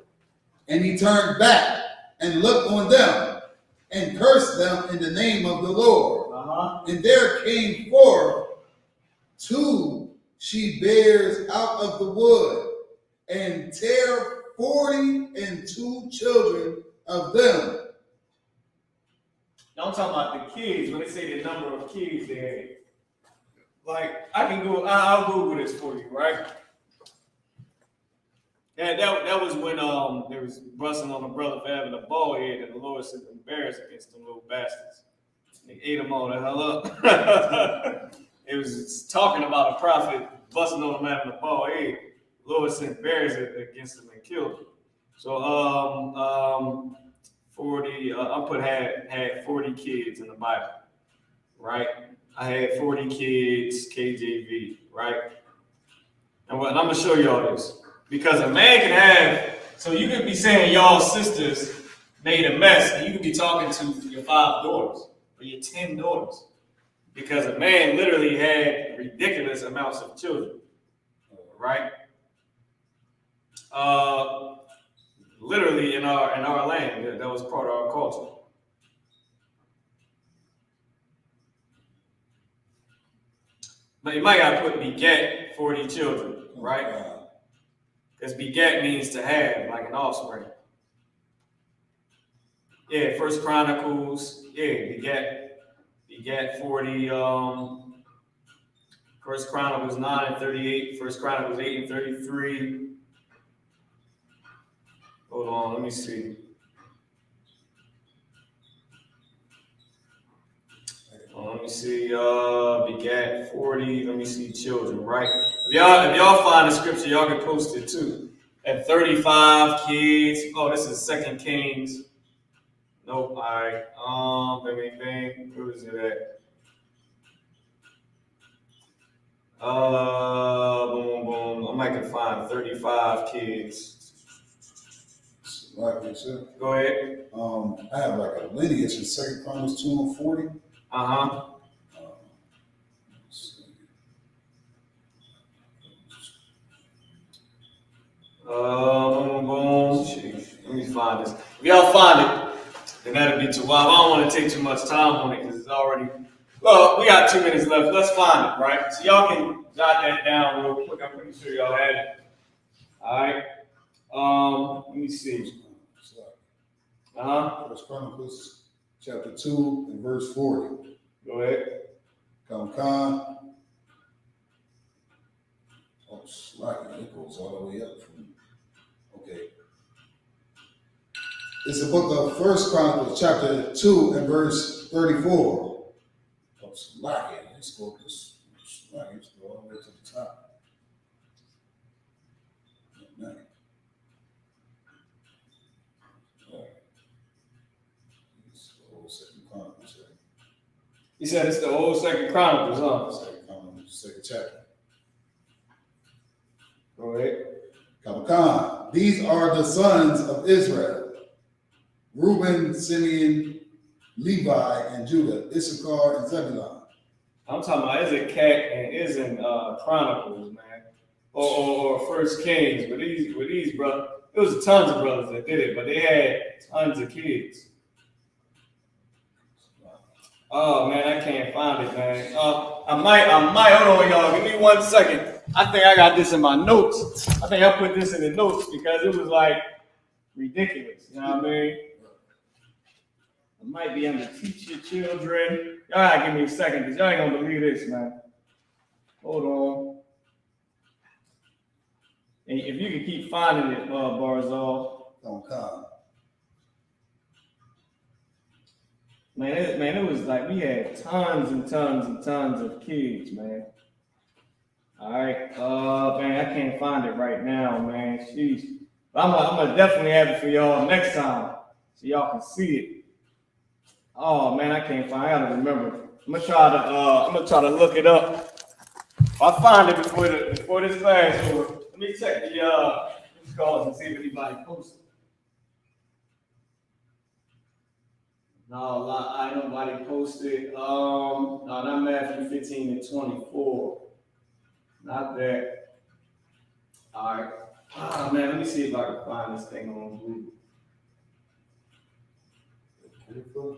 And he turned back and looked on them and cursed them in the name of the Lord. And there came forth 2 she-bears out of the wood and tear 42 children of them. Now I'm talking about the kids. When they say the number of kids they had, like I'll Google this for you, right? That was when they was busting on a brother for having a bald head, and the Lord said embarrassed against them little bastards. They ate them all the hell up. It was talking about a prophet busting on him having a bald head. The Lord said embarrassed against them and killed them. So 40. I put had 40 kids in the Bible, right? I had 40 kids, KJV, right? And I'm gonna show y'all this. Because a man can have, so you could be saying y'all sisters made a mess, and you could be talking to your 5 daughters or your 10 daughters. Because a man literally had ridiculous amounts of children, right? Literally in our land, that was part of our culture. But you might gotta put beget 40 children, right? Because beget means to have, like an offspring. Yeah, First Chronicles, beget 40. First Chronicles 9 and 38. First Chronicles 8 and 33. Hold on, let me see. Let me see. Begat 40. Let me see. Children, right? If y'all find the scripture, y'all can post it too. At 35 kids. Oh, this is 2 Kings. Nope. All right. Bang. Where is it at? Boom. I might can find 35 kids. Like you said. Go ahead. I have like a lineage in 2 Chronicles 2 and 40. Boom. Let me find this. If y'all find it, then that'll be too wild. I don't want to take too much time on it because it's already. Well, we got 2 minutes left. Let's find it, right? So y'all can jot that down real quick. I'm pretty sure y'all had it. All right. Let me see. First Chronicles chapter 2 and verse 40. Go ahead. Come. Oh, slacking. It goes all the way up from. Okay. It's the book of First Chronicles, chapter 2 and verse 34. Oh, Slack it. Let's go all the way to the top. Amen. It's the old Second Chronicles. You said it's the old Second Chronicles, huh? Second Chronicles, second chapter. Go ahead. Khan. These are the sons of Israel: Reuben, Simeon, Levi, and Judah, Issachar, and Zebulun. I'm talking about Isupk and isn't Chronicles, man, or First Kings. With these brothers, it was tons of brothers that did it, but they had tons of kids. Oh man, I can't find it, man. I might. Hold on, y'all. Give me 1 second. I think I got this in my notes. I think I put this in the notes because it was like ridiculous. You know what I mean? I might be able to teach your children. Y'all gotta give me a second because y'all ain't gonna believe this, man. Hold on. And if you can keep finding it, Barzal. Don't come. Man, it was like we had tons and tons and tons of kids, man. All right, man, I can't find it right now, man. Sheesh. But I'm gonna definitely have it for y'all next time so y'all can see it. Oh man, I can't find it. I gotta remember. I'm gonna try to look it up. I'll find it before this class over. Let me check the calls and see if anybody posted. No, nobody posted. No, not Matthew 15 and 24. Not that. All right. Oh man, let me see if I can find this thing on Google.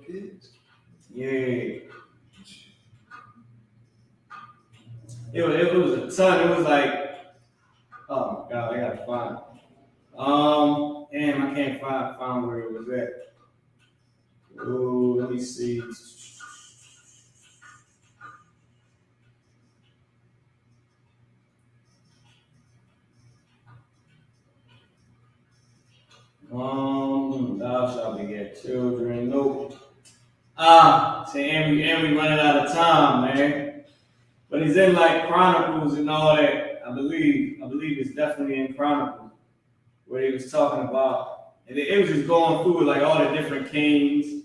Kids. Yeah. It was a ton. It was like, oh my god, I gotta find it. Damn, I can't find where it was at. Oh, let me see. Thou shalt beget children. Nope. See, and we running out of time, man. But he's in like Chronicles and all that. I believe it's definitely in Chronicles where he was talking about, and it was just going through like all the different kings.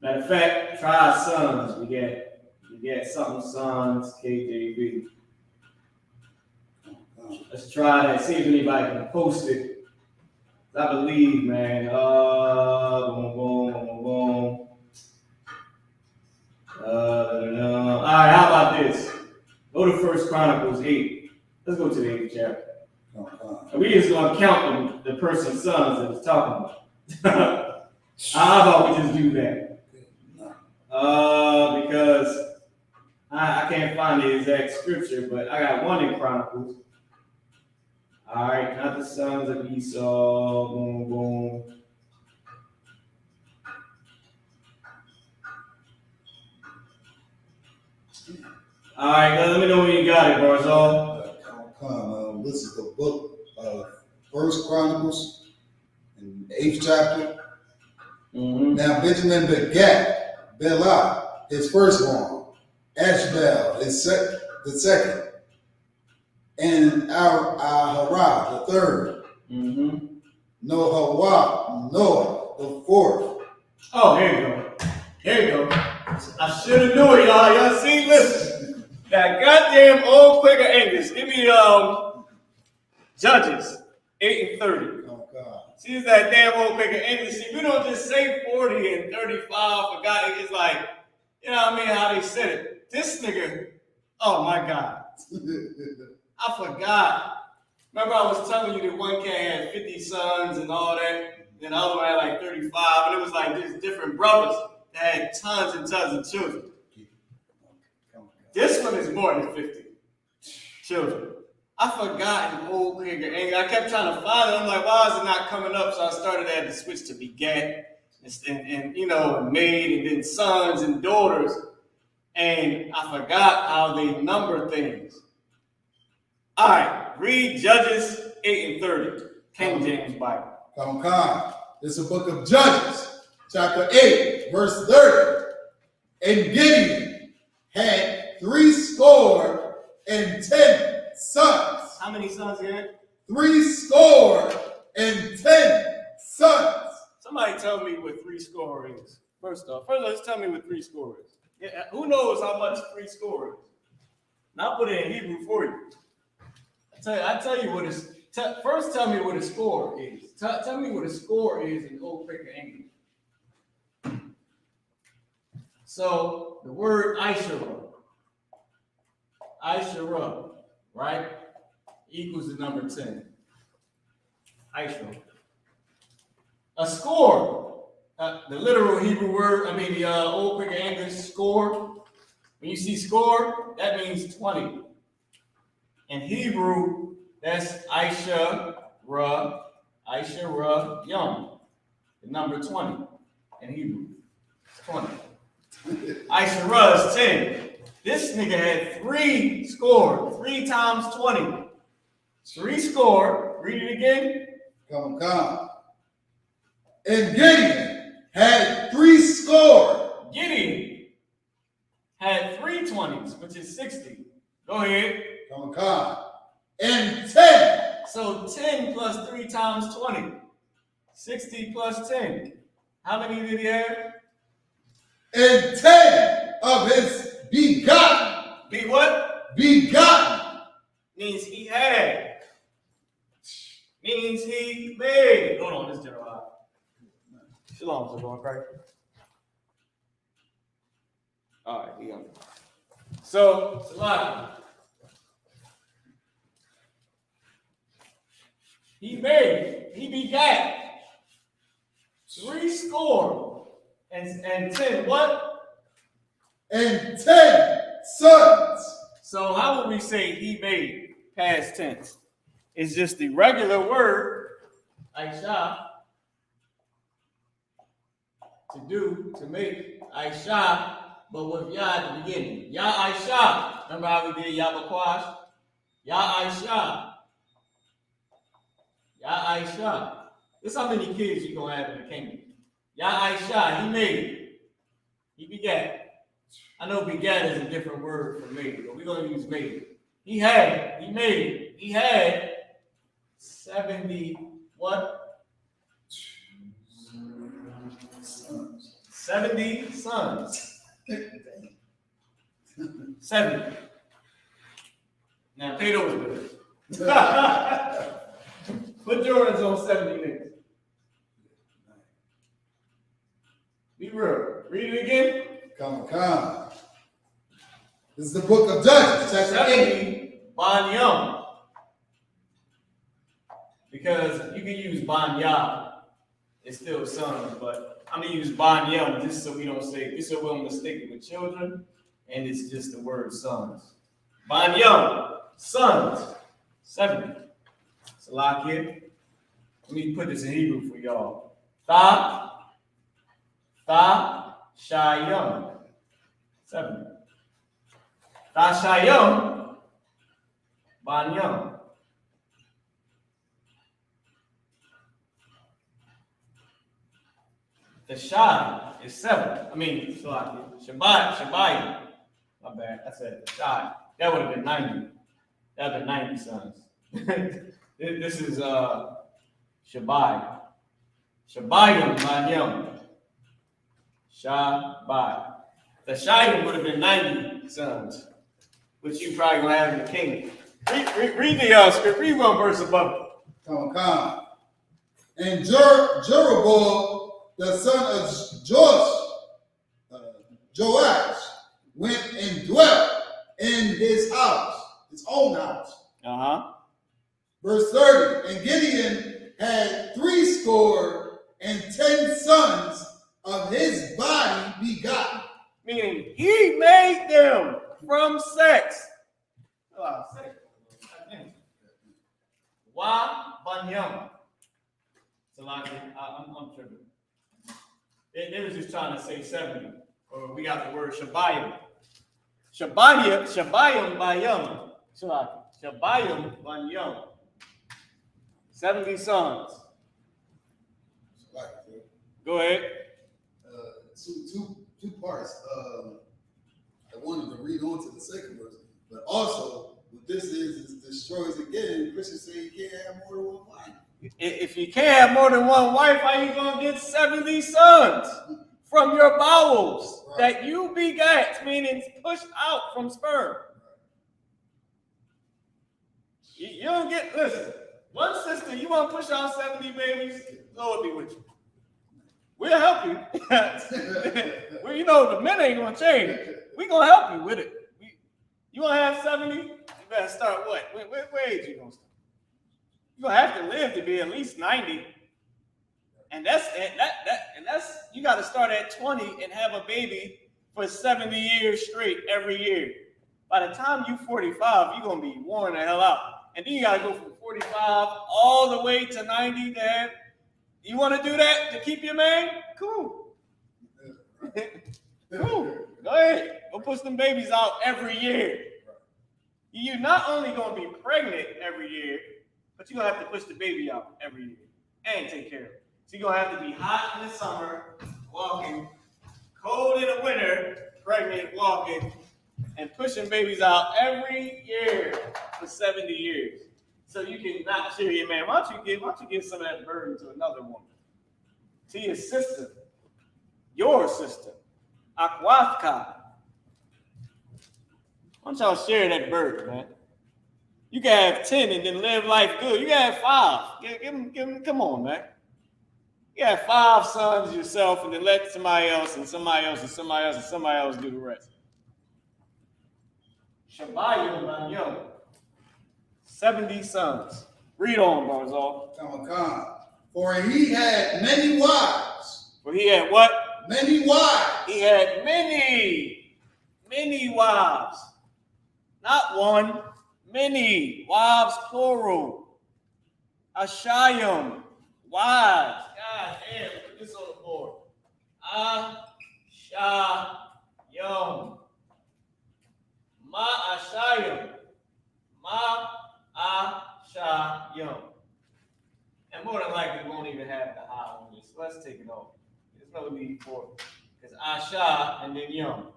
Matter of fact, try sons. We get something sons, KJV. Let's try that. See if anybody can post it. I believe, man. Boom, boom, boom, boom. All right, how about this? Go to First Chronicles 8. Let's go to the 8th chapter. And we just gonna count the person's sons that it's talking about. How about we just do that? Because I can't find the exact scripture, but I got one in Chronicles. All right, not the sons of Esau. Boom, boom. All right, let me know when you got it, Barzal. This is the book of First Chronicles, in the 8th chapter. Mm-hmm. Now Benjamin begat Bela, his firstborn, Ashbel, the second, and Ahara, the third. Mm-hmm. Noah, the fourth. Oh, here you go. Here you go. I should have knew it, y'all. Y'all see, listen. That goddamn old Quaker Angus. Give me Judges 8 and 30. Oh God. See, it's that damn old Quaker Angus. See, we don't just say 40 and 35. Forgot it. It's like, you know what I mean, how they said it. This nigga, oh my God. I forgot. Remember I was telling you that one cat had 50 sons and all that, and the other one had like 35, and it was like these different brothers that had tons and tons of children. This one is more than 50 children. I forgot an old nigga, and I kept trying to find it. I'm like, why is it not coming up? So I started to switch to begat, and you know, maid, and then sons and daughters, and I forgot how they number things. All right, read Judges 8 and 30, King James Bible. Come on. It's the book of Judges, chapter 8, verse 30. And Gideon had 70 sons. How many sons he had? 70 sons. Somebody tell me what 70 is. First let's tell me what 70 is. Yeah, who knows how much 70 is? Now I'll put it in Hebrew for you. I tell you what it's. First, tell me what a score is. Tell me what a score is in Old Quaker English. So the word Isupk, right, equals the number 10. Isupk. A score, the literal Hebrew word, the Old Quaker English score. When you see score, that means 20. In Hebrew, that's Aisha Ra Yom, the number 20 in Hebrew. It's 20. Aisha Ra is 10. This nigga had 3 score, 3 times 20. 3 score, read it again. Come. And Gideon had 3 score. Gideon had 3 20s, which is 60. Go ahead. Come. And 10. So 10 plus 3 times 20. 60 plus 10. How many did he have? And 10 of his begotten. Be what? Begotten. Means he had. Means he made. Hold on, this is General. Shalom, Shalom, Christ. All right, he on. So, Salaki. He begat 3 score and 10 what? And 10 sons. So how would we say he made past tense? It's just the regular word, Aisha, to make Aisha, but with Ya at the beginning. Ya Aisha. Remember how we did Ya Bakwash? Ya Aisha. Ya Aisha. This is how many kids you're going to have in the kingdom. Ya Aisha, he made. He begat. I know begat is a different word for made, but we're going to use made. He had 70 what? 70 sons. 70. Now pay those bills. Put Jordans on 70 niggas. Be real. Read it again. Come. This is the book of Judges, chapter 8. Banyam. Because you can use Banya. It's still sons, but I'm going to use Banyam just so we don't say, just so we don't mistake it with children. And it's just the word sons. Banyam, sons, 70. Salakia. Let me put this in Hebrew for y'all. Tha, Shayam, 7. Tha Shayam, Banyam. The Shai is 7. Shabai. My bad. I said the Shai. That would have been 90. That would have been 90 sons. This is Shabai. Shabayim Banyam. Shabai. The Shayim would have been 90 sons, which you probably gonna have in the kingdom. Read the script. Read one verse above it. Come. And Jeroboam, the son of Joash, went and dwelt in his house, his own house. Verse 30. And Gideon had 70 sons of his body begotten. Meaning he made them from sex. Why Banyam? I'm tripping. They was just trying to say 70. Or we got the word Shabayim. Shabayim Bayam. Shabayim ban Yom. 70 sons. Go ahead. Two parts. I wanted to read on to the second verse, but also what this is destroys again. Christians say you can't have more than one wife. If you can't have more than one wife, how you gonna get 70 sons from your bowels that you begat, meaning pushed out from sperm? You don't get, listen, one sister, you want to push out 70 babies, Lord be with you. We'll help you. Well, you know, the men ain't going to change. We're going to help you with it. You want to have 70? You better start what? Where age you going to start? You're going to have to live to be at least 90. And that's you got to start at 20 and have a baby for 70 years straight every year. By the time you're 45, you're going to be worn the hell out. And then you got to go from 45 all the way to 90 to have. You want to do that to keep your man? Cool. Cool. Go ahead. Go push them babies out every year. You're not only going to be pregnant every year, but you're going to have to push the baby out every year and take care of it. So you're going to have to be hot in the summer, walking, cold in the winter, pregnant, walking, and pushing babies out every year for 70 years. So you can not share your man. Why don't you give some of that burden to another woman? To your sister. Your sister. Akwafka. Why don't y'all share that burden, man? You can have 10 and then live life good. You can have 5. Give them, come on, man. You have 5 sons yourself and then let somebody else and somebody else and somebody else and somebody else do the rest. Shabayim ban Yom. 70 sons. Read on, Barzal. Come. For he had many wives. For he had what? Many wives. He had many wives. Not one, many. Wives, plural. Ashayim, wives. God damn, put this on the board. Ashayim. Ma'ashayim. Ma'ashayim. And more than likely, we won't even have the ha on this. So let's take it off. There's no need for it. Because Asha and then Yom.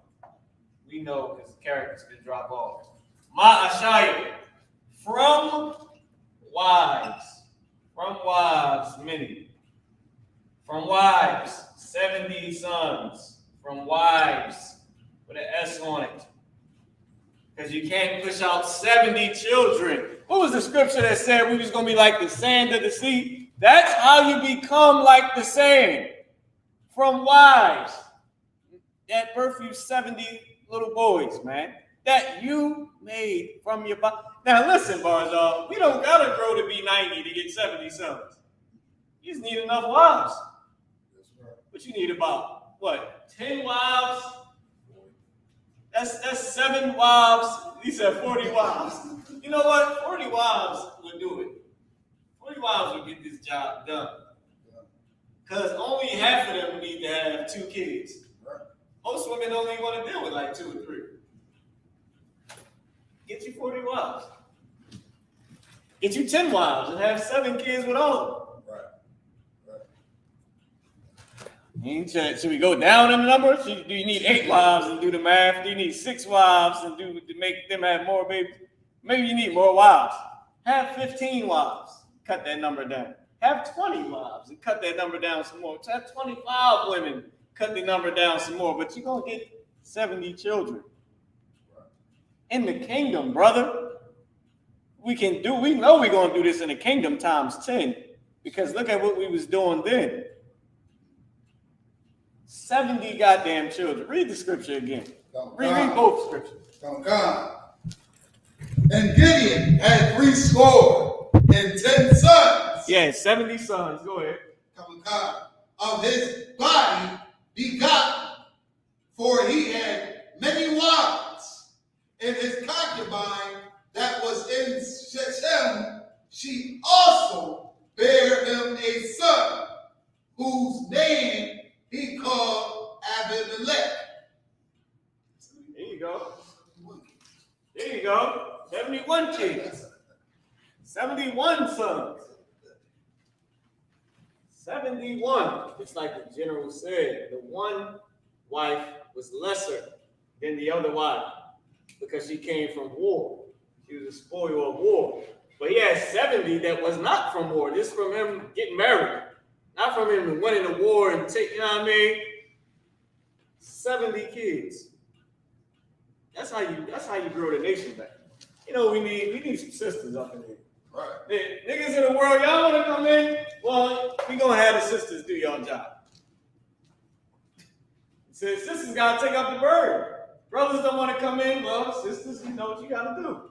We know because the characters can drop off. Ma'ashayim. From wives. From wives, many. From wives, 70 sons. From wives, with an S on it. Because you can't push out 70 children. What was the scripture that said we was going to be like the sand of the sea? That's how you become like the sand. From wives. That birth you 70 little boys, man. That you made from your body. Now listen, Barzal, we don't got to grow to be 90 to get 70 sons. You just need enough wives. That's right. But you need about, what, 10 wives? That's 7 wives. He said 40 wives. You know what? 40 wives would do it. 40 wives would get this job done. Because only half of them need to have 2 kids. Right. Most women only want to deal with like 2 or 3. Get you 40 wives. Get you 10 wives and have 7 kids with all of them. Should we go down in the number? Do you need 8 wives and do the math? Do you need 6 wives and to make them have more babies? Maybe you need more wives. Have 15 wives. Cut that number down. Have 20 wives and cut that number down some more. Have 25 women. Cut the number down some more. But you're going to get 70 children. In the kingdom, brother. We know we're going to do this in the kingdom times 10. Because look at what we was doing then. 70 goddamn children. Read the scripture again. Read both scriptures. Come. And Gideon had 70 sons. Yeah, 70 sons. Go ahead. Come. Of his body begotten, for he had many wives, and his concubine that was in Shechem, she also bare him a son, whose name he called Abimelech. There you go. There you go. 71 kids. 71 sons. 71. It's like the general said, the one wife was lesser than the other wife because she came from war. She was a spoil of war. But he had 70 that was not from war. This from him getting married. Not from him winning the war and taking, you know what I mean? 70 kids. That's how you grow the nation back. You know, we need some sisters up in here. Right. Niggas in the world, y'all wanna come in? Well, we gonna have the sisters do y'all job. So sisters gotta take up the burden. Brothers don't wanna come in, well, sisters, you know what you gotta do.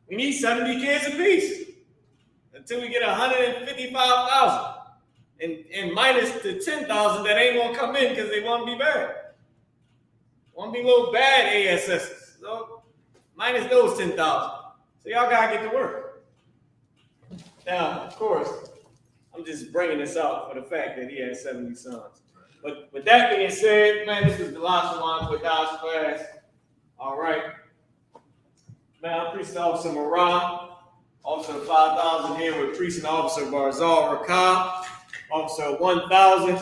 We need 70 kids apiece until we get 155,000. And minus the 10,000 that ain't gonna come in because they wanna be bad. Wanna be little bad ASSs. So minus those 10,000. So y'all gotta get to work. Now, of course, I'm just bringing this out for the fact that he had 70 sons. But with that being said, man, this is the last one for God's class. All right. Man, I'm Priest Officer Moran, Officer 5,000 here with Priest and Officer Barzal Rakab, Officer 1,000.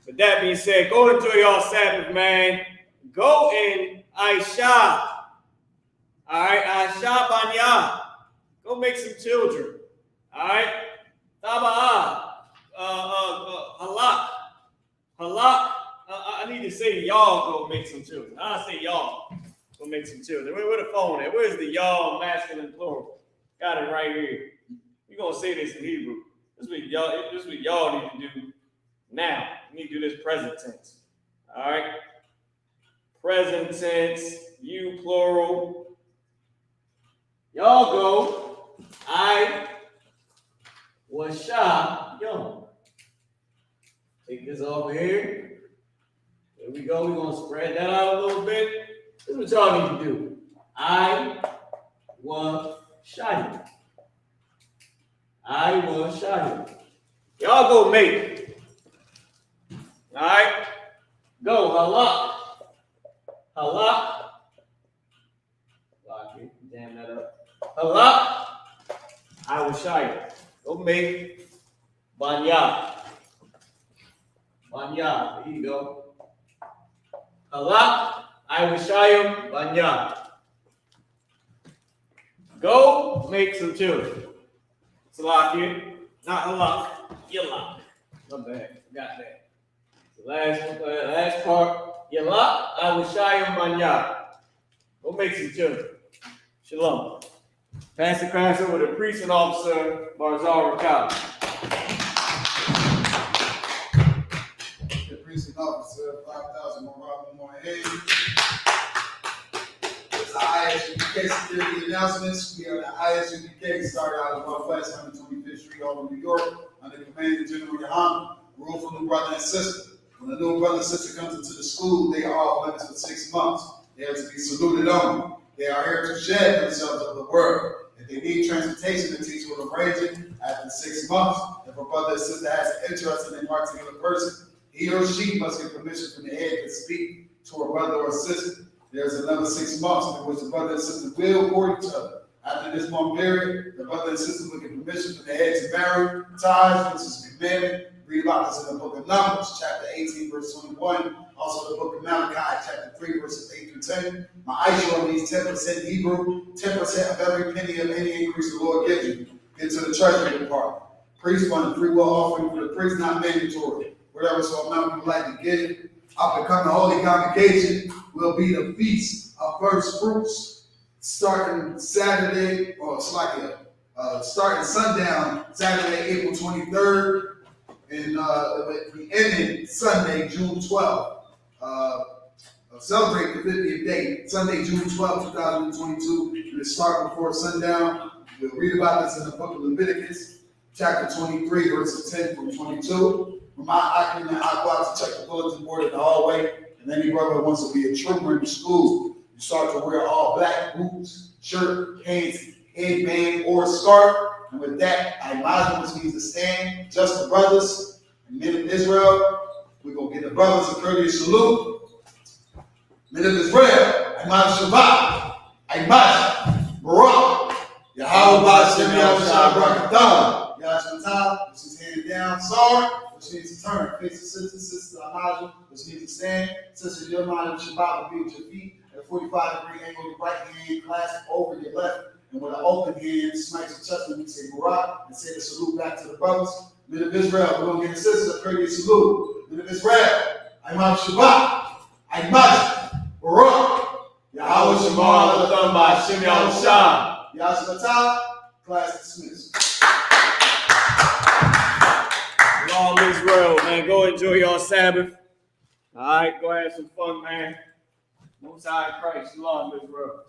With that being said, go enjoy y'all Sabbath, man. Go in Aisha. All right, Aisha Banya. Go make some children. All right, Taba'a, Halak. I need to say y'all go make some children. I say y'all go make some children. Where the phone at? Where's the y'all masculine plural? Got it right here. We're gonna say this in Hebrew. This is what y'all need to do now. You need to do this present tense. All right, present tense. You plural. Y'all go. I was shy young. Take this over here. There we go. We're going to spread that out a little bit. This is what y'all need to do. I was shy. I was shy. Y'all go make it. All right? Go. Halak. Halak. Lock it. Jam that up. Halak. I was shy. Go make Banya. Banya. There you go. Halak. I was shy. Banya. Go make some children. Salakia. Not halak. Yalak. My bad. Got that. The last part. Yalak. I was shy. Banya. Go make some children. Shalom. Pass the class over to Priest and Officer Barzal Rakab. The Priest and Officer 5,000 more head. It's the ISUPK security announcements. We are the ISUPK, started out of Northwest 125th Street, over New York, under command of General Yohana, rule for new brother and sister. When a new brother and sister comes into the school, they are off limits for 6 months. They are to be saluted only. They are here to shed themselves of the word. If they need transportation to teach with a raging after 6 months, if a brother or sister has an interest in a particular person, he or she must get permission from the head to speak to a brother or sister. There's another 6 months in which the brother and sister will court each other. After this month period, the brother and sister will get permission from the head to marry, ties, which is commandment. Read about this in the book of Numbers, chapter 18, verse 21. Also the book of Malachi, chapter 3, verses 8 through 10. My Isupk means 10% Hebrew, 10% of every penny of any increase the Lord gives you. Get to the treasury department. Priest fund, free will offering for the priest, not mandatory. Whatever so amount you would like to give. Up and coming holy convocation will be the feast of first fruits, starting Saturday, or it's like starting sundown, Saturday, April 23rd. And we ended Sunday, June 12th. Celebrate the 50th day, Sunday, June 12th, 2022. We'll start before sundown. We'll read about this in the book of Leviticus, chapter 23, verses 10 through 22. I go out to check the bulletin board in the hallway, and any brother who wants to be a trooper in the school, you start to wear all black boots, shirt, pants, headband, or scarf. And with that, I imagine which means to stand, just the brothers and men of Israel. We're going to give the brothers a courteous salute. Men of Israel, I imagine Shabbat, I imagine. Yahweh Ba'Shem Yahushua Barakatah. Yahshua, which is hand down. Sar, which means to turn. Face the sister Anaja, which means to stand. Sister Yomai Shabbat will be with your feet at a 45-degree angle. Your right hand clasped over your left. And with an open hand, smite your chest when we say Barak and say the salute back to the brothers. Men of Israel, we're going to get the sisters a courteous salute. Men of Israel, Imam Shabbat, Imam Barak. Yahweh Shemar, the thumb by Shem Yahushua. Yahshua, class dismissed. Shalom Israel, man. Go enjoy your Sabbath. All right, go have some fun, man. Most High in Christ. Shalom Israel.